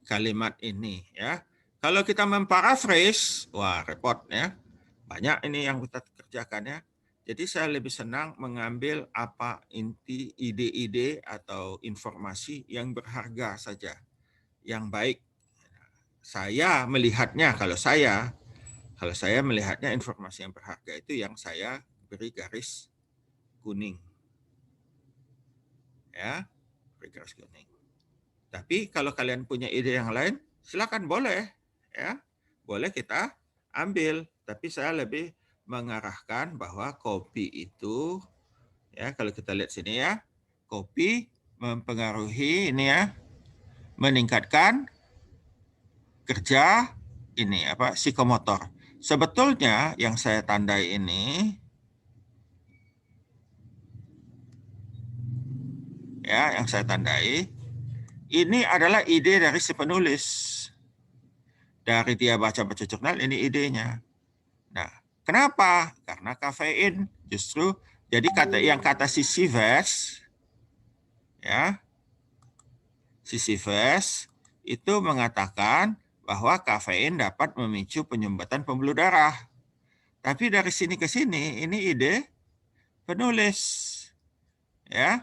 kalimat ini ya. Kalau kita memparaphrase, wah repot ya. Banyak ini yang kita kerjakan ya. Jadi saya lebih senang mengambil apa inti ide-ide atau informasi yang berharga saja, yang baik. Saya melihatnya, kalau saya melihatnya informasi yang berharga itu yang saya beri garis kuning. Ya, beri garis kuning. Tapi kalau kalian punya ide yang lain, silakan boleh ya. Boleh kita ambil, tapi saya lebih mengarahkan bahwa kopi itu ya, kalau kita lihat sini ya, kopi mempengaruhi ini ya, meningkatkan kerja ini apa psikomotor. Sebetulnya yang saya tandai ini ya, yang saya tandai ini adalah ide dari si penulis. Dari dia baca-baca jurnal ini idenya. Nah, kenapa? Karena kafein justru jadi kata Sisyphus ya. Sisyphus itu mengatakan bahwa kafein dapat memicu penyumbatan pembuluh darah. Tapi dari sini ke sini ini ide penulis ya.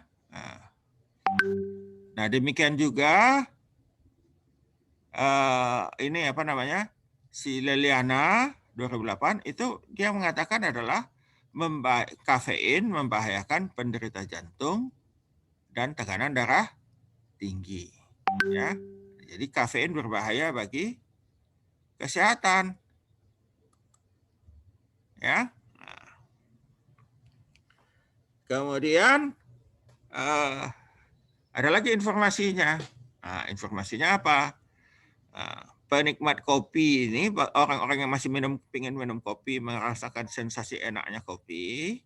Nah, demikian juga ini apa namanya? Si Leliana 2008 itu dia mengatakan adalah kafein membahayakan penderita jantung dan tekanan darah tinggi. Ya, jadi kafein berbahaya bagi kesehatan. Ya. Nah. Kemudian ada lagi informasinya. Nah, informasinya apa? Penikmat kopi ini, orang-orang yang masih ingin minum kopi, merasakan sensasi enaknya kopi,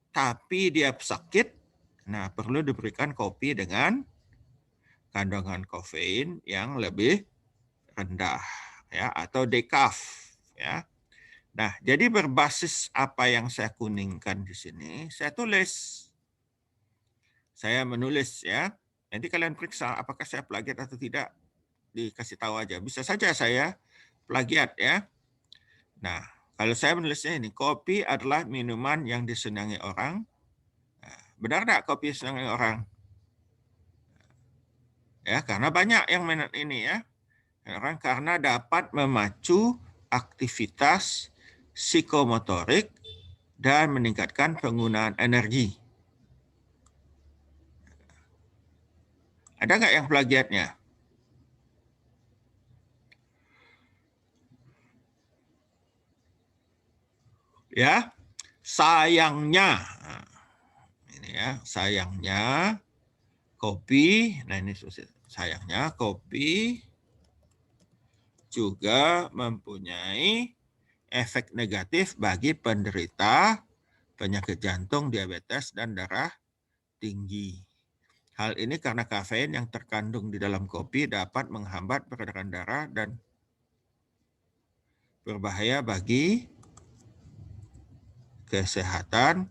tapi dia sakit, nah perlu diberikan kopi dengan kandungan kafein yang lebih rendah, ya, atau decaf, ya. Nah, jadi berbasis apa yang saya kuningkan di sini, saya tulis, saya menulis, ya. Nanti kalian periksa apakah saya plagiat atau tidak. Dikasih tahu aja. Bisa saja saya plagiat ya. Nah, kalau saya menulisnya ini, kopi adalah minuman yang disenangi orang. Benar enggak kopi disenangi orang? Ya, karena banyak yang minat ini ya. Karena dapat memacu aktivitas psikomotorik dan meningkatkan penggunaan energi. Ada nggak yang plagiatnya? Ya, sayangnya, nah, ini ya, sayangnya kopi, nah ini sayangnya kopi juga mempunyai efek negatif bagi penderita penyakit jantung, diabetes, dan darah tinggi. Hal ini karena kafein yang terkandung di dalam kopi dapat menghambat peredaran darah dan berbahaya bagi kesehatan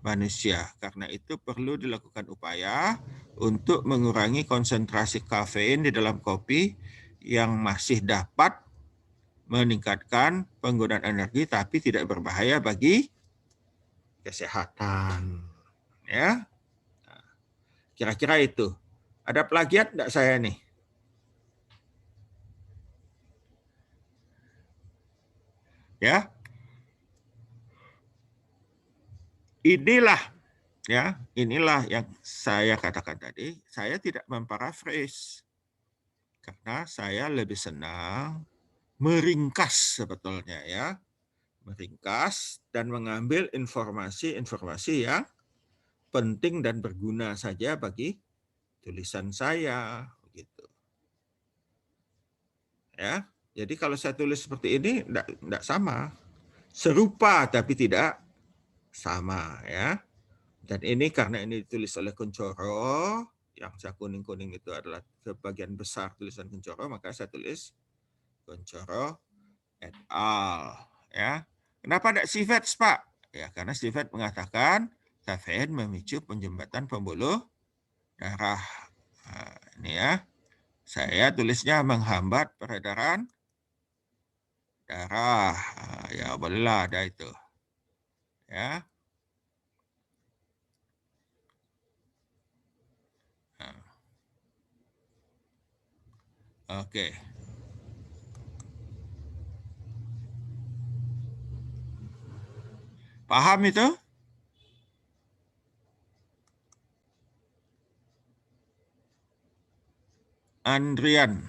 manusia. Karena itu perlu dilakukan upaya untuk mengurangi konsentrasi kafein di dalam kopi yang masih dapat meningkatkan penggunaan energi tapi tidak berbahaya bagi kesehatan. Ya, kira-kira itu. Ada plagiat enggak saya nih? Ya, inilah yang saya katakan tadi. Saya tidak memparaphrase karena saya lebih senang meringkas sebetulnya ya, meringkas dan mengambil informasi-informasi yang penting dan berguna saja bagi tulisan saya, begitu. Ya, jadi kalau saya tulis seperti ini enggak sama, serupa tapi tidak sama ya. Dan ini karena ini ditulis oleh Kuncoro, yang saya kuning-kuning itu adalah sebagian besar tulisan Kuncoro, maka saya tulis Kuncoro et al. Ya. Kenapa tidak Sivets, Pak? Ya, karena Sivets mengatakan kafein memicu penjembatan pembuluh darah. Nah, ini ya. Saya tulisnya menghambat peredaran darah. Nah, ya bolehlah ada itu. Ya. Nah. Oke. Paham itu? Andrian.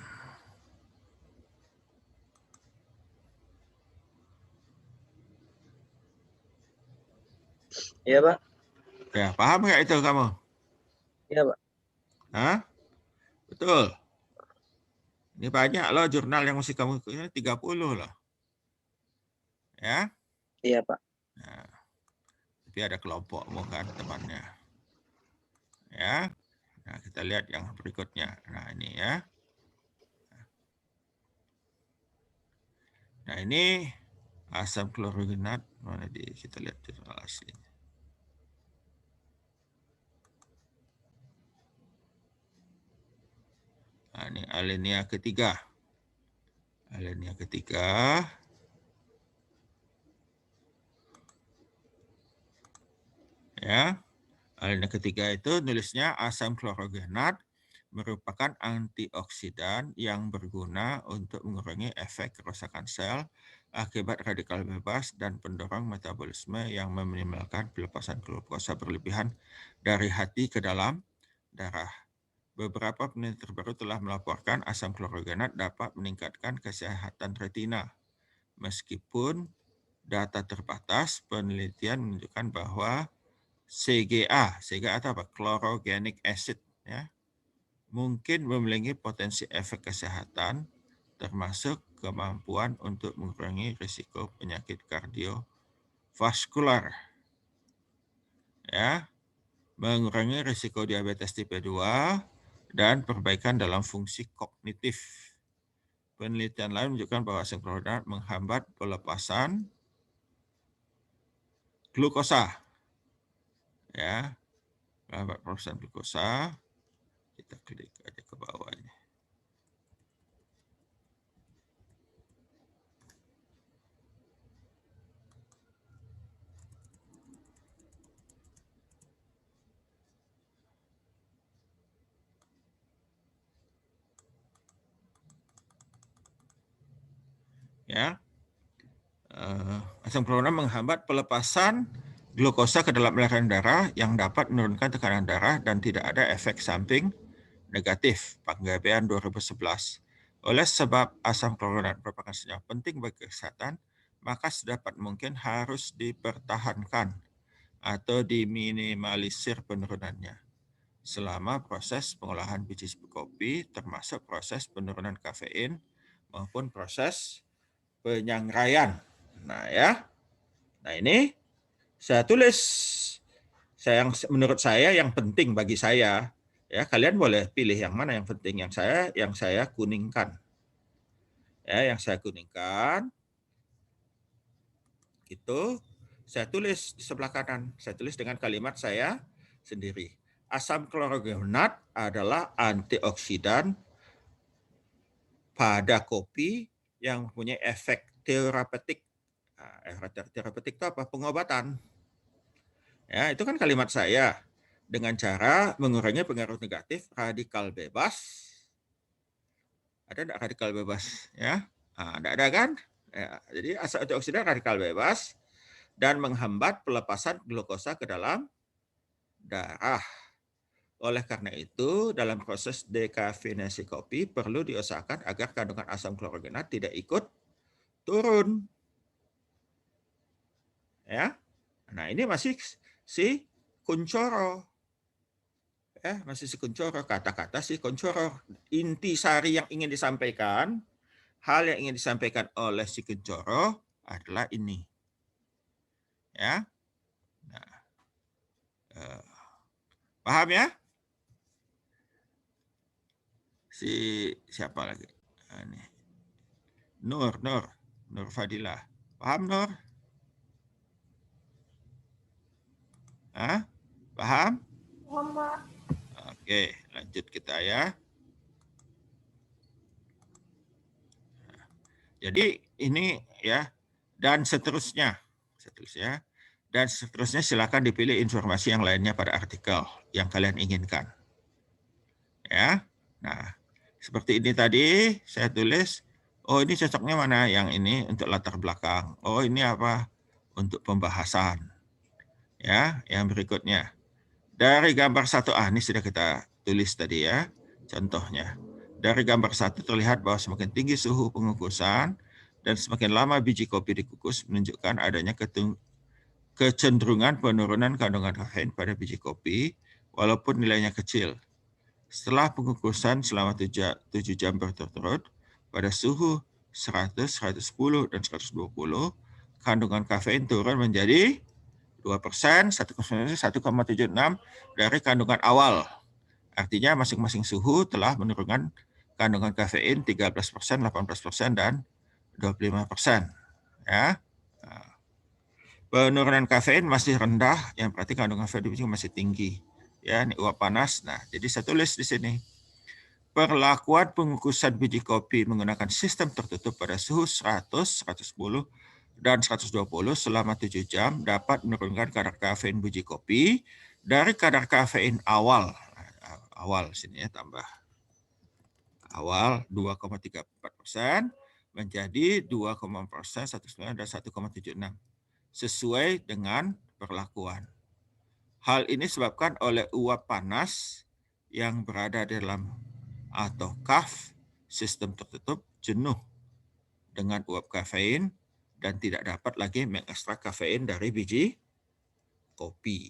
Iya, Pak. Ya, paham nggak itu kamu? Iya, Pak. Hah? Betul. Ini banyak loh jurnal yang mesti kamu ikuti, 30 loh. Ya. Iya, Pak. Nah, tapi ada kelompokmu kan temannya. Ya. Nah, kita lihat yang berikutnya. Nah, ini ya. Nah, ini asam klorogenat. Mana kita lihat jurnal aslinya. Nah, ini alinea ketiga. Alinea ketiga. Ya. Alinea ketiga itu nulisnya asam klorogenat merupakan antioksidan yang berguna untuk mengurangi efek kerusakan sel akibat radikal bebas dan pendorong metabolisme yang meminimalkan pelepasan glukosa berlebihan dari hati ke dalam darah. Beberapa penelitian terbaru telah melaporkan asam klorogenat dapat meningkatkan kesehatan retina. Meskipun data terbatas, penelitian menunjukkan bahwa CGA itu apa? Chlorogenic acid, ya, mungkin memiliki potensi efek kesehatan, termasuk kemampuan untuk mengurangi risiko penyakit kardiovaskular, ya, mengurangi risiko diabetes tipe 2, dan perbaikan dalam fungsi kognitif. Penelitian lain menunjukkan bahwa asam klorogenat menghambat pelepasan glukosa, ya, menghambat pelepasan glukosa. Kita klik aja ke bawahnya. Ya, asam klorugenat menghambat pelepasan glukosa ke dalam aliran darah yang dapat menurunkan tekanan darah dan tidak ada efek samping negatif. Penggabean 2011. Oleh sebab asam klorugenat merupakan senyawa penting bagi kesehatan, maka sedapat mungkin harus dipertahankan atau diminimalisir penurunannya selama proses pengolahan biji kopi, termasuk proses penurunan kafein maupun proses penyangraian. Nah ya, nah ini saya tulis yang menurut saya yang penting bagi saya. Ya, kalian boleh pilih yang mana yang penting. Yang saya kuningkan. Ya, yang saya kuningkan itu saya tulis di sebelah kanan. Saya tulis dengan kalimat saya sendiri. Asam klorugenat adalah antioksidan pada kopi yang mempunyai efek terapeutik. Terapeutik itu apa? Pengobatan. Ya, itu kan kalimat saya. Dengan cara mengurangi pengaruh negatif radikal bebas. Ada enggak radikal bebas? Ya, enggak ada kan? Ya, jadi asam antioksidan radikal bebas dan menghambat pelepasan glukosa ke dalam darah. Oleh karena itu, dalam proses dekafeinasi kopi perlu diusahakan agar kandungan asam klorugenat tidak ikut turun. Ya, nah ini masih si Kuncoro. Ya, masih si Kuncoro, kata-kata si Kuncoro. Intisari yang ingin disampaikan, hal yang ingin disampaikan oleh si Kuncoro adalah ini. Ya, nah, paham ya? Siapa lagi? Ini. Nur Fadilah. Paham Nur? Hah? Paham? Paham, Pak. Oke, lanjut kita ya. Jadi ini ya, dan seterusnya. Dan seterusnya silakan dipilih informasi yang lainnya pada artikel yang kalian inginkan. Ya. Nah, seperti ini tadi saya tulis, oh ini cocoknya mana? Yang ini untuk latar belakang. Oh ini apa? Untuk pembahasan. Ya, yang berikutnya. Dari gambar 1A, ini sudah kita tulis tadi ya, contohnya. Dari gambar 1 terlihat bahwa semakin tinggi suhu pengukusan dan semakin lama biji kopi dikukus menunjukkan adanya kecenderungan penurunan kandungan kafein pada biji kopi walaupun nilainya kecil. Setelah pengukusan selama 7 jam berturut-turut pada suhu 100, 110, dan 120, kandungan kafein turun menjadi 2%, 1,76 dari kandungan awal. Artinya masing-masing suhu telah menurunkan kandungan kafein 13%, 18%, dan 25%. Ya. Penurunan kafein masih rendah, yang berarti kandungan kafein masih tinggi. Ya, ini uap panas. Nah, jadi saya tulis di sini. Perlakuan pengukusan biji kopi menggunakan sistem tertutup pada suhu 100, 110, dan 120 selama 7 jam dapat menurunkan kadar kafein biji kopi dari kadar kafein awal sini ya, tambah awal 2,34% menjadi 2,4%, 1,9 dan 1,76 sesuai dengan perlakuan. Hal ini disebabkan oleh uap panas yang berada di dalam atau kaf sistem tertutup jenuh dengan uap kafein dan tidak dapat lagi mengekstrak kafein dari biji kopi.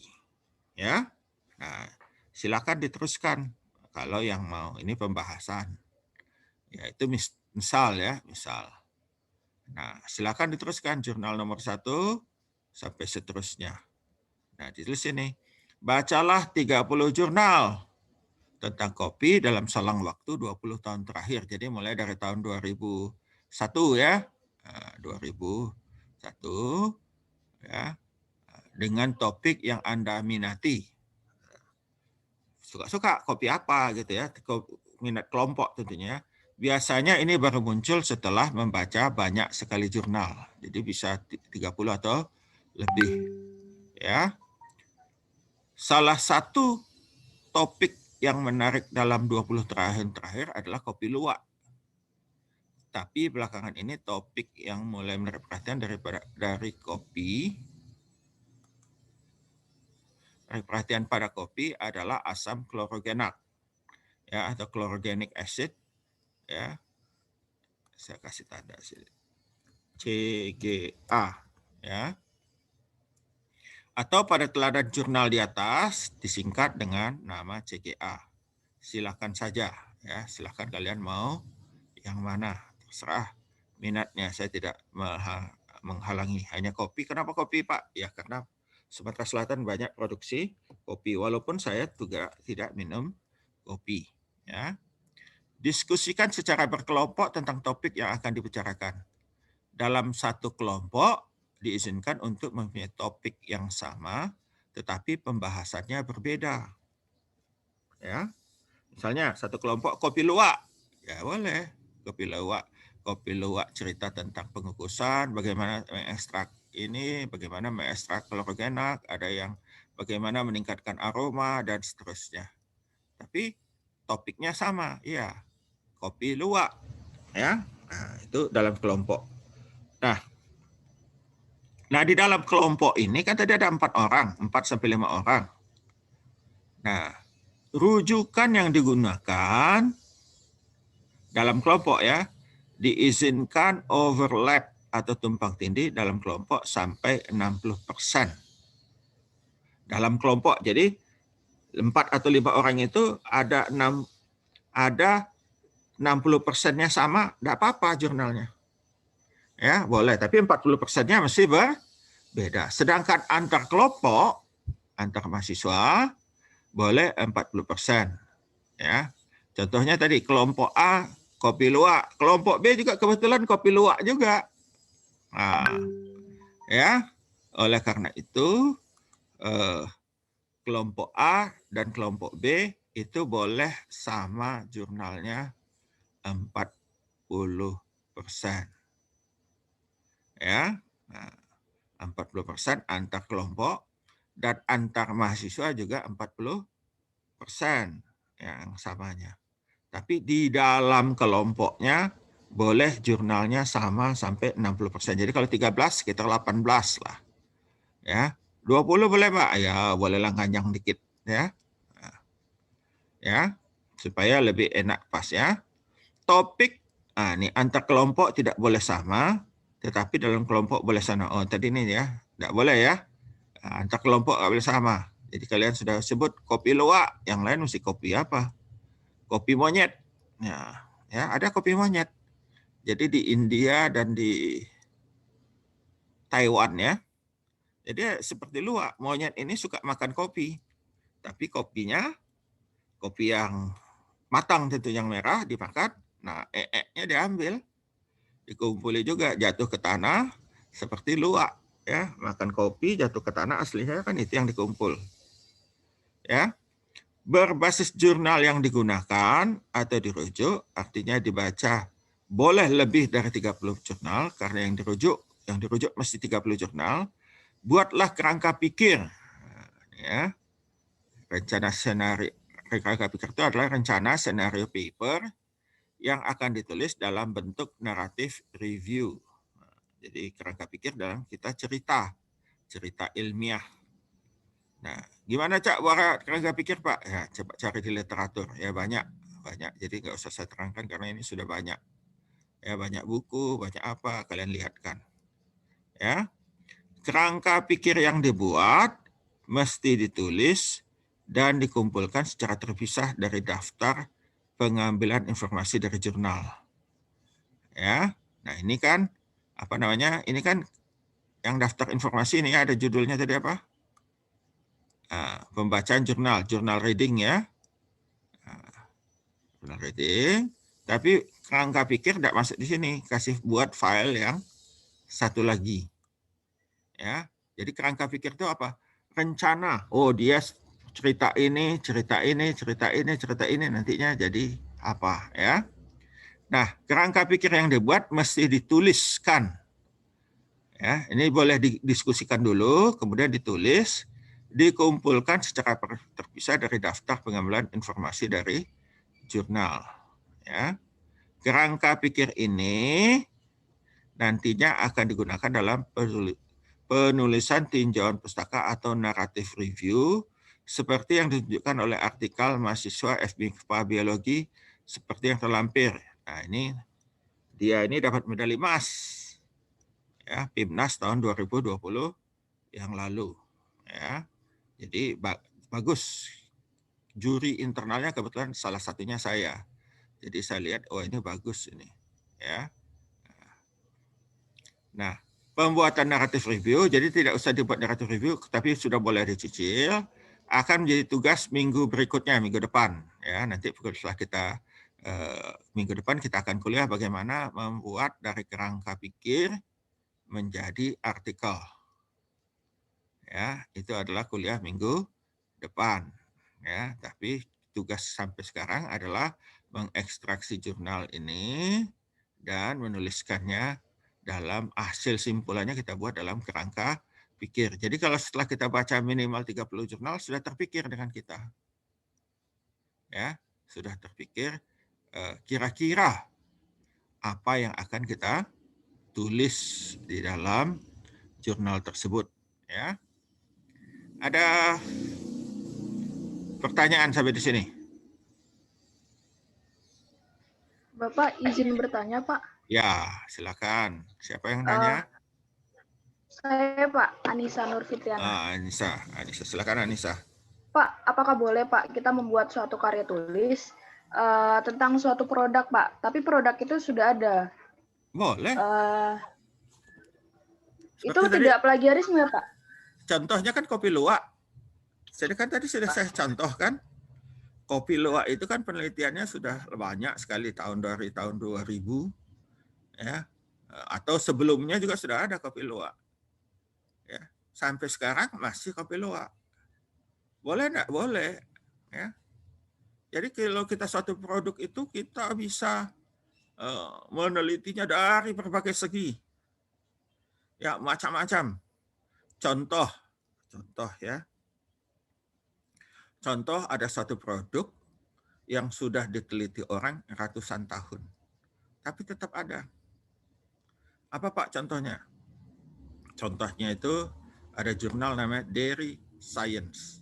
Ya. Nah, silakan diteruskan kalau yang mau. Ini pembahasan. Ya, itu misal ya, misal. Nah, silakan diteruskan jurnal nomor 1 sampai seterusnya. Nah, ditulis sini. Bacalah 30 jurnal tentang kopi dalam selang waktu 20 tahun terakhir. Jadi mulai dari tahun 2001 ya. 2001 ya, dengan topik yang Anda minati. Suka-suka kopi apa gitu ya, minat kelompok tentunya. Biasanya ini baru muncul setelah membaca banyak sekali jurnal. Jadi bisa 30 atau lebih. Ya. Salah satu topik yang menarik dalam 20 tahun terakhir adalah kopi luwak. Tapi belakangan ini topik yang mulai menarik perhatian dari kopi. Perhatian pada kopi adalah asam klorogenak, ya, atau chlorogenic acid, ya. Saya kasih tanda sini. CGA, ya. Atau pada teladan jurnal di atas disingkat dengan nama CGA. Silakan saja, ya. Silakan kalian mau yang mana, terserah minatnya. Saya tidak menghalangi. Hanya kopi. Kenapa kopi, Pak? Ya karena Sumatera Selatan banyak produksi kopi, walaupun saya juga tidak minum kopi. Ya. Diskusikan secara berkelompok tentang topik yang akan dibicarakan. Dalam satu kelompok diizinkan untuk mempunyai topik yang sama, tetapi pembahasannya berbeda. Ya, misalnya satu kelompok kopi luwak, ya boleh kopi luwak cerita tentang pengukusan, bagaimana mengekstrak ini, bagaimana mengekstrak klorogenak, ada yang bagaimana meningkatkan aroma dan seterusnya. Tapi topiknya sama, ya, kopi luwak, ya. Nah, itu dalam kelompok. Nah, di dalam kelompok ini kan tadi ada 4 orang, 4 sampai 5 orang. Nah, rujukan yang digunakan dalam kelompok, ya, diizinkan overlap atau tumpang tindih dalam kelompok sampai 60%. Dalam kelompok, jadi 4 atau 5 orang itu ada 60%-nya sama, enggak apa-apa jurnalnya. Ya, boleh, tapi 40%-nya mesti berbeda. Sedangkan antar kelompok, antar mahasiswa boleh 40%. Ya. Contohnya tadi kelompok A kopi luwak, kelompok B juga kebetulan kopi luwak juga. Nah, ya, oleh karena itu kelompok A dan kelompok B itu boleh sama jurnalnya 40%. Ya, nah, 40% antar kelompok dan antar mahasiswa juga 40% yang samanya. Tapi di dalam kelompoknya boleh jurnalnya sama sampai 60%. Jadi kalau 13 sekitar 18 lah. Ya, 20 boleh, Pak? Ya, bolehlah nganyang dikit, ya. Nah, ya, supaya lebih enak pas, ya. Topik, ini antar kelompok tidak boleh sama, tetapi dalam kelompok boleh sama. Oh, tadi ini ya, tidak boleh ya. Antar kelompok nggak boleh sama. Jadi kalian sudah sebut kopi luwak, yang lain mesti kopi apa? Kopi monyet. Ya, ada kopi monyet. Jadi di India dan di Taiwan, ya. Jadi seperti luwak, monyet ini suka makan kopi. Tapi kopinya kopi yang matang tentu, yang merah dimakan. Nah, nya diambil, dikumpuli juga, jatuh ke tanah seperti luwak, ya. Makan kopi jatuh ke tanah, aslinya kan itu yang dikumpul. Ya. Berbasis jurnal yang digunakan atau dirujuk, artinya dibaca boleh lebih dari 30 jurnal, karena yang dirujuk mesti 30 jurnal. Buatlah kerangka pikir. Ya. Kerangka pikir itu adalah rencana senario paper yang akan ditulis dalam bentuk naratif review. Jadi kerangka pikir dalam kita cerita ilmiah. Nah, gimana Cak buat kerangka pikir, Pak? Ya, coba cari di literatur. Ya, banyak. Jadi nggak usah saya terangkan karena ini sudah banyak. Ya, banyak buku, banyak apa, kalian lihatkan. Ya. Kerangka pikir yang dibuat mesti ditulis dan dikumpulkan secara terpisah dari daftar pengambilan informasi dari jurnal. Ya. Nah, ini kan apa namanya? Ini kan yang daftar informasi ini ada judulnya tadi apa? Pembacaan jurnal reading, ya. Jurnal reading. Tapi kerangka pikir tidak masuk di sini, kasih buat file yang satu lagi. Ya. Jadi kerangka pikir itu apa? Rencana. Oh, dia cerita ini nantinya jadi apa, ya. Nah, kerangka pikir yang dibuat mesti dituliskan. Ya, ini boleh didiskusikan dulu, kemudian ditulis, dikumpulkan secara terpisah dari daftar pengambilan informasi dari jurnal. Ya. kerangka pikir ini nantinya akan digunakan dalam penulisan tinjauan pustaka atau naratif review seperti yang ditunjukkan oleh artikel mahasiswa FMIPA Biologi seperti yang terlampir. Nah, dia ini dapat medali emas ya, PIMNAS tahun 2020 yang lalu ya. Jadi bagus. Juri internalnya kebetulan salah satunya saya. Jadi saya lihat, oh ini bagus ini ya. Nah, pembuatan naratif review, jadi tidak usah dibuat naratif review, tapi sudah boleh dicicil, akan menjadi tugas minggu berikutnya, minggu depan. Ya, nanti setelah kita minggu depan kita akan kuliah bagaimana membuat dari kerangka pikir menjadi artikel. Ya, itu adalah kuliah minggu depan. Ya, tapi tugas sampai sekarang adalah mengekstraksi jurnal ini dan menuliskannya dalam hasil simpulannya kita buat dalam kerangka pikir. Jadi kalau setelah kita baca minimal 30 jurnal sudah terpikir dengan kita. Ya, sudah terpikir kira-kira apa yang akan kita tulis di dalam jurnal tersebut, ya. Ada pertanyaan sampai di sini? Bapak izin bertanya, Pak. Ya, silakan. Siapa yang nanya? Saya Pak Anissa Nurfitriana. Anissa, silakan Anissa. Pak, apakah boleh Pak kita membuat suatu karya tulis tentang suatu produk Pak? Tapi produk itu sudah ada. Boleh. Itu tidak plagiarisme ya Pak? Contohnya kan kopi luwak. Jadi kan tadi sudah saya contohkan. Kopi luwak itu kan penelitiannya sudah banyak sekali dari tahun 2000. Ya, atau sebelumnya juga sudah ada kopi luwak. Ya, sampai sekarang masih kopi luwak. Boleh enggak? Boleh. Ya. Jadi kalau kita suatu produk itu kita bisa menelitinya dari berbagai segi. Ya, macam-macam. Contoh ya. Contoh ada suatu produk yang sudah diteliti orang ratusan tahun. Tapi tetap ada. Apa Pak contohnya? Contohnya itu ada jurnal namanya Dairy Science.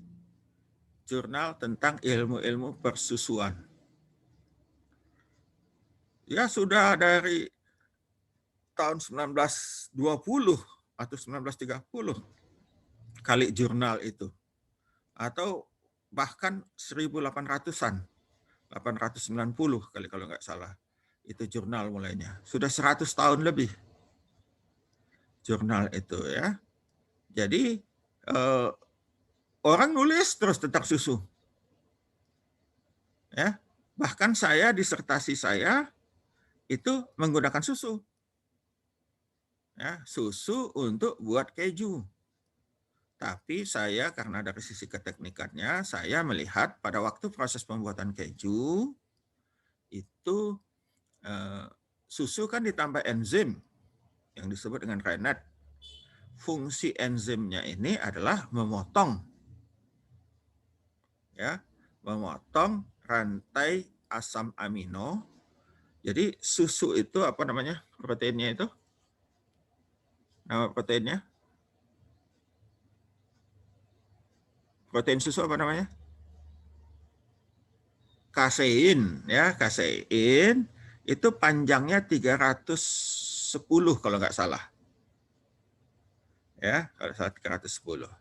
Jurnal tentang ilmu-ilmu persusuan. Ya sudah dari tahun 1920 atau 1930 kali jurnal itu. Atau bahkan 1800-an. 890 kali kalau nggak salah. Itu jurnal mulainya. Sudah 100 tahun lebih. Jurnal itu ya. Jadi orang nulis terus tentang susu. Ya. Bahkan saya disertasi saya itu menggunakan susu. Ya, susu untuk buat keju. Tapi saya karena dari sisi keteknikannya saya melihat pada waktu proses pembuatan keju itu susu kan ditambah enzim yang disebut dengan rennet. Fungsi enzimnya ini adalah memotong rantai asam amino. Jadi susu itu apa namanya? Proteinnya itu? Nama proteinnya? Protein susu apa namanya? Kasein ya, kasein itu panjangnya 310 kalau nggak salah. Ya, kalau salah 310.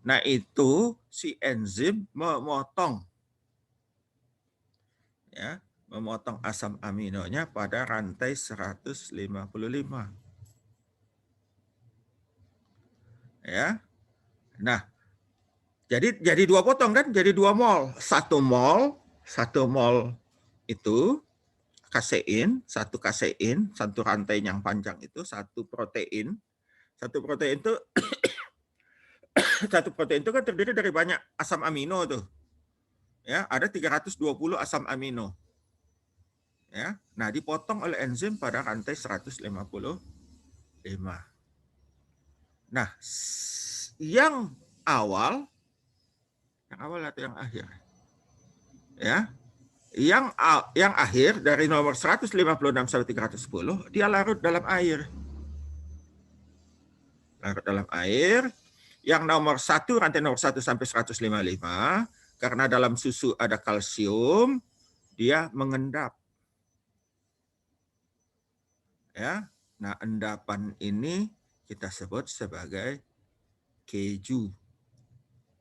Nah, itu si enzim memotong asam aminonya pada rantai 155. Ya. Nah, jadi 2 potong kan? Jadi 2 mol. 1 mol itu kasein, 1 kasein, 1 rantai yang panjang itu 1 protein. 1 protein itu satu protein itu kan terdiri dari banyak asam amino tuh. Ya, ada 320 asam amino. Ya. Nah, dipotong oleh enzim pada rantai 155. Nah, yang awal atau yang akhir? Ya. yang akhir dari nomor 156 sampai 310 dia larut dalam air. Larut dalam air. Yang nomor 1 rantai nomor 1 sampai 155 karena dalam susu ada kalsium, dia mengendap. Ya. Nah, endapan ini kita sebut sebagai keju.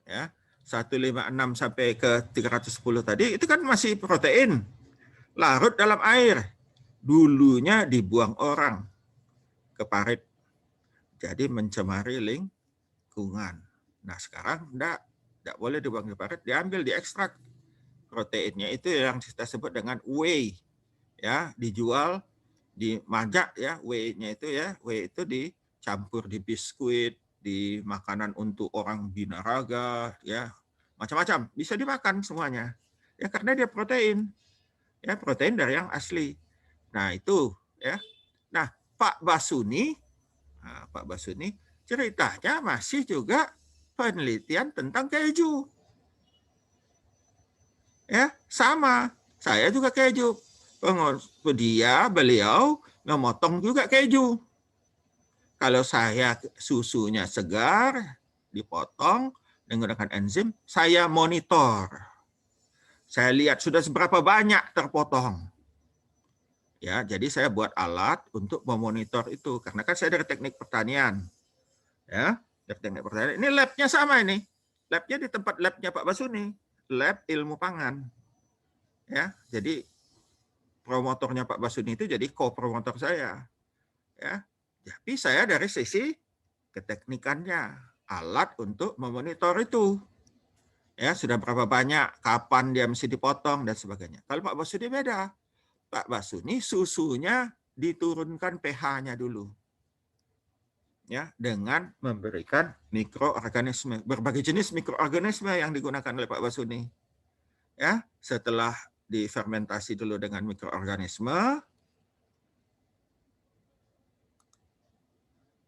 Ya. 156 sampai ke 310 tadi itu kan masih protein. Larut dalam air. Dulunya dibuang orang ke parit. Jadi mencemari lingkungan. Nah, sekarang enggak boleh dibuang ke parit, diambil, diekstrak. Proteinnya itu yang kita sebut dengan whey. Ya, dijual di majak ya, whey-nya itu ya. Whey itu dicampur di biskuit, di makanan untuk orang binaraga ya. Macam-macam, bisa dimakan semuanya. Ya karena dia protein. Ya, protein dari yang asli. Nah, itu ya. Nah, Pak Basuni ceritanya masih juga penelitian tentang keju. Ya, sama. Saya juga keju. Beliau memotong juga keju. Kalau saya susunya segar, dipotong menggunakan enzim, saya monitor. Saya lihat sudah seberapa banyak terpotong. Ya, jadi saya buat alat untuk memonitor itu karena kan saya dari teknik pertanian. Ya, dari teknik pertanian. Ini labnya sama ini. Labnya di tempat labnya Pak Basuni, lab ilmu pangan. Ya, jadi promotornya Pak Basuni itu jadi co-promotor saya. Ya, tapi saya dari sisi keteknikannya, alat untuk memonitor itu. Ya, sudah berapa banyak, kapan dia mesti dipotong dan sebagainya. Kalau Pak Basuni beda. Pak Basuni susunya diturunkan pH-nya dulu. Ya, dengan memberikan mikroorganisme, berbagai jenis mikroorganisme yang digunakan oleh Pak Basuni. Ya, setelah difermentasi dulu dengan mikroorganisme,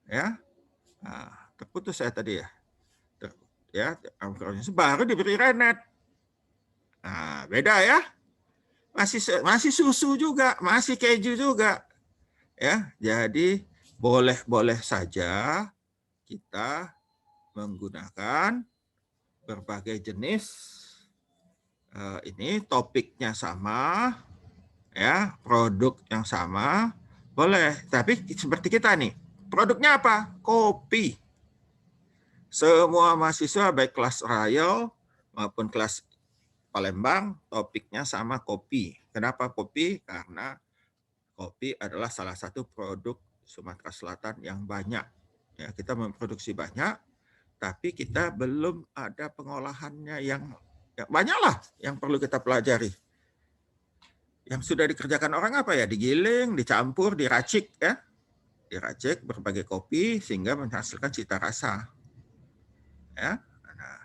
ya, terputus saya tadi ya, baru diberi renet. Nah, beda ya, masih susu juga, masih keju juga, ya. Jadi boleh saja kita menggunakan berbagai jenis. Ini topiknya sama, ya, produk yang sama, boleh. Tapi seperti kita nih, produknya apa? Kopi. Semua mahasiswa baik kelas Royal maupun kelas Palembang, topiknya sama kopi. Kenapa kopi? Karena kopi adalah salah satu produk Sumatera Selatan yang banyak. Ya, kita memproduksi banyak, tapi kita belum ada pengolahannya yang banyaklah yang perlu kita pelajari. Yang sudah dikerjakan orang apa ya? Digiling, dicampur, diracik ya. Diracik berbagai kopi sehingga menghasilkan cita rasa. Ya. Nah,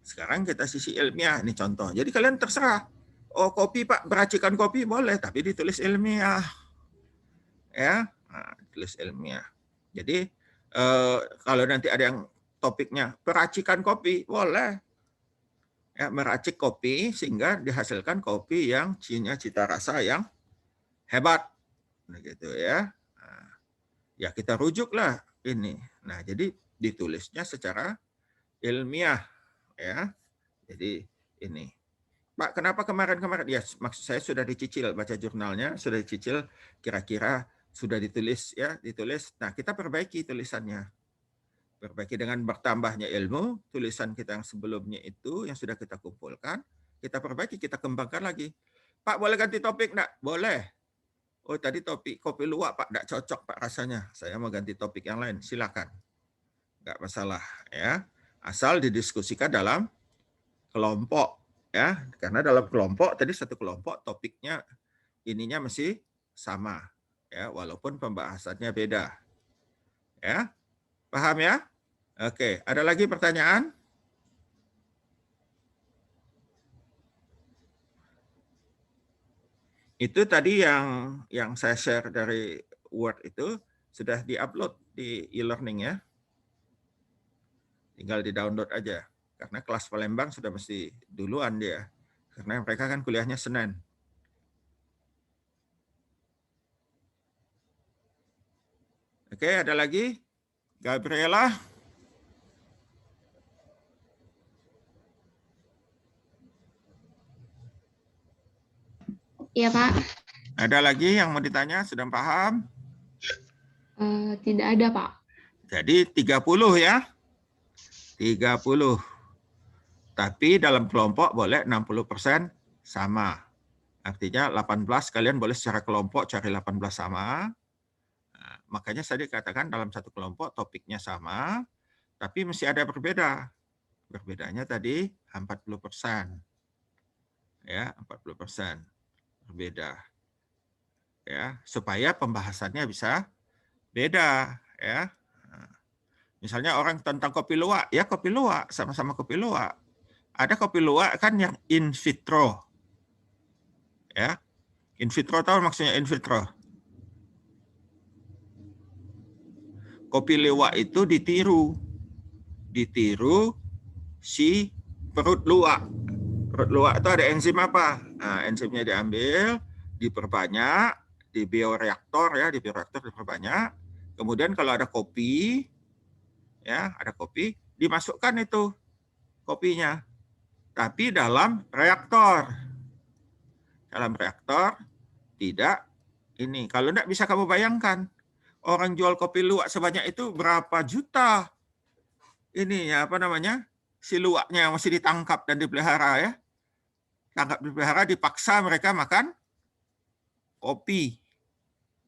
sekarang kita sisi ilmiah ini contoh. Jadi kalian terserah. Oh, kopi Pak, beracikan kopi boleh, tapi ditulis ilmiah. Ya, nah, tulis ilmiah. Jadi kalau nanti ada yang topiknya peracikan kopi, boleh. Ya, meracik kopi sehingga dihasilkan kopi yang cita rasa yang hebat, begitu ya. Nah, ya kita rujuklah ini. Nah, jadi ditulisnya secara ilmiah, ya. Jadi ini, Pak, kenapa kemarin-kemarin? Ya, maksud saya sudah dicicil, baca jurnalnya, sudah dicicil, kira-kira sudah ditulis, ya, ditulis. Nah, kita perbaiki tulisannya. Perbaiki dengan bertambahnya ilmu, tulisan kita yang sebelumnya itu, yang sudah kita kumpulkan, kita perbaiki, kita kembangkan lagi. Pak, boleh ganti topik enggak? Boleh. Oh, tadi topik kopi luwak, Pak, enggak cocok, Pak, rasanya. Saya mau ganti topik yang lain, silakan. Enggak masalah, ya. Asal didiskusikan dalam kelompok, ya. Karena dalam kelompok, tadi satu kelompok, topiknya ininya mesti sama, ya, walaupun pembahasannya beda. Ya. Paham ya? Oke, ada lagi pertanyaan? Itu tadi yang saya share dari Word itu sudah di-upload di e-learning ya. Tinggal di-download aja. Karena kelas Palembang sudah mesti duluan dia. Karena mereka kan kuliahnya Senin. Oke, ada lagi? Gabriela? Iya, Pak. Ada lagi yang mau ditanya? Sudah paham? Tidak ada, Pak. Jadi 30 ya. 30. Tapi dalam kelompok boleh 60% sama. Artinya 18 kalian boleh secara kelompok cari 18 sama. Nah, makanya saya dikatakan dalam satu kelompok topiknya sama, tapi mesti ada berbeda. Berbedanya tadi 40%. Ya, 40% berbeda. Ya, supaya pembahasannya bisa beda, ya. Misalnya orang tentang kopi luwak, ya kopi luwak, sama-sama kopi luwak. Ada kopi luwak kan yang in vitro. Ya. In vitro tahu maksudnya in vitro? Kopi luwak itu ditiru. Ditiru si perut luwak. Perut luwak itu ada enzim apa? Nah, enzimnya diambil, diperbanyak, di bioreaktor ya, di bioreaktor diperbanyak. Kemudian kalau ada kopi, ya ada kopi, dimasukkan itu kopinya, tapi dalam reaktor. Dalam reaktor tidak ini. Kalau tidak bisa kamu bayangkan, orang jual kopi luwak sebanyak itu berapa juta ini ya apa namanya si luwaknya masih ditangkap dan dipelihara ya. Tangkap dipelihara, dipaksa mereka makan kopi.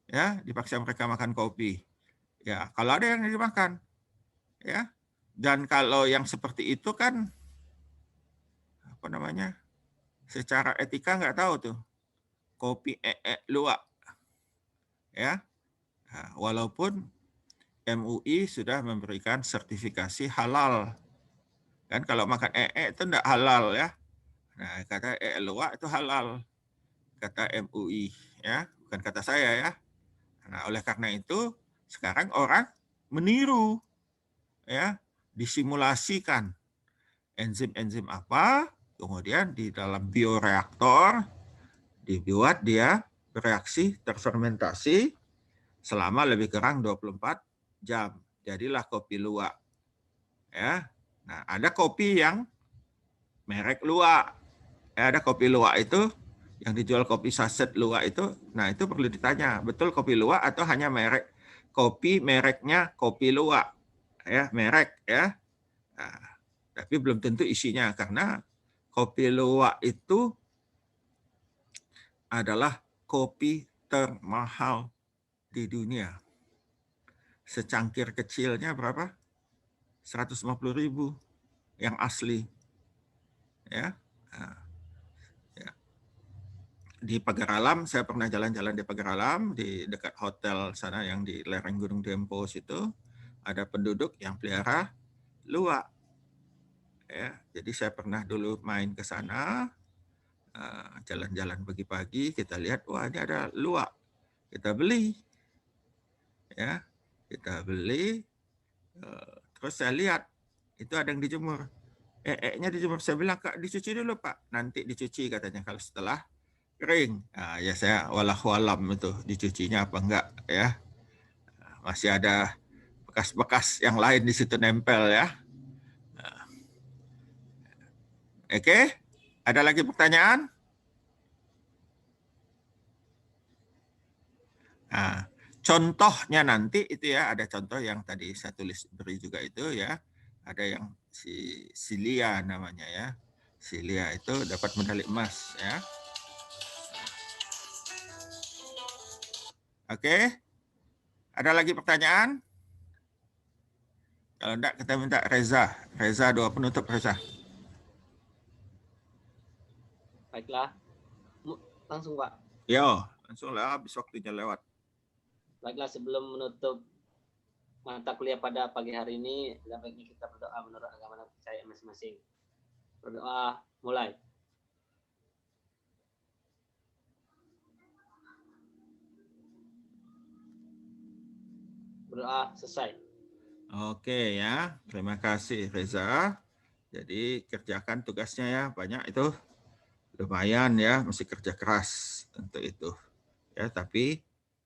Ya, dipaksa mereka makan kopi. Ya, kalau ada yang dimakan. Ya. Dan kalau yang seperti itu kan apa namanya? Secara etika nggak tahu tuh. Kopi luwak. Ya. Nah, walaupun MUI sudah memberikan sertifikasi halal. Kan kalau makan itu enggak halal ya. Nah, kata luwak itu halal. Kata MUI ya, bukan kata saya ya. Nah, oleh karena itu sekarang orang meniru ya, disimulasikan enzim-enzim apa, kemudian di dalam bioreaktor dibuat dia bereaksi terfermentasi selama lebih kurang 24 jam. Jadilah kopi luwak. Ya. Nah, ada kopi yang merek luwak. Ada kopi luwak itu yang dijual kopi saset luwak itu. Nah, itu perlu ditanya, betul kopi luwak atau hanya merek kopi mereknya kopi luwak. Ya, merek ya. Nah, tapi belum tentu isinya karena kopi luwak itu adalah kopi termahal di dunia. Secangkir kecilnya berapa? 150.000 yang asli. Ya. Nah, ya. Di Pagar Alam, saya pernah jalan-jalan di Pagar Alam, di dekat hotel sana yang di lereng Gunung Dempo situ, ada penduduk yang pelihara luwak. Ya, jadi saya pernah dulu main ke sana, jalan-jalan pagi-pagi, kita lihat, wah ini ada luwak. Kita beli. Ya, kita beli, terus saya lihat, itu ada yang dijemur. Nya dijemur, saya bilang, Kak, dicuci dulu Pak. Nanti dicuci katanya kalau setelah kering. Nah, ya saya walau-alam itu dicucinya apa enggak ya. Masih ada bekas-bekas yang lain di situ nempel ya. Oke, ada lagi pertanyaan? Nah, contohnya nanti itu ya, ada contoh yang tadi saya tulis beri juga itu ya. Ada yang Silia namanya ya. Silia itu dapat medali emas ya. Oke. Ada lagi pertanyaan? Kalau enggak kita minta Reza. Reza, doa penutup Reza. Baiklah. Langsung Pak. Yo, langsung lah habis waktunya lewat. Baiklah, sebelum menutup mata kuliah pada pagi hari ini, sebaiknya kita berdoa menurut agama dan percaya masing-masing. Berdoa, mulai. Berdoa, selesai. Oke ya, terima kasih Reza. Jadi kerjakan tugasnya ya, banyak itu. Lumayan ya, mesti kerja keras untuk itu. Ya, tapi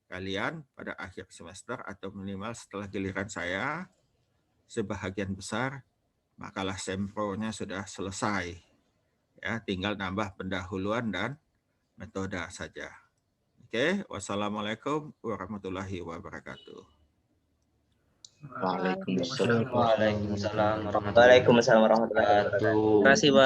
kalian pada akhir semester atau minimal setelah giliran saya, sebahagian besar makalah sempronya sudah selesai. Ya, tinggal nambah pendahuluan dan metode saja. Oke, wassalamualaikum warahmatullahi wabarakatuh. Waalaikumsalam. Waalaikumsalam warahmatullahi Waalaikumsalam warahmatullahi wabarakatuh. wabarakatuh. Terima kasih, Pak.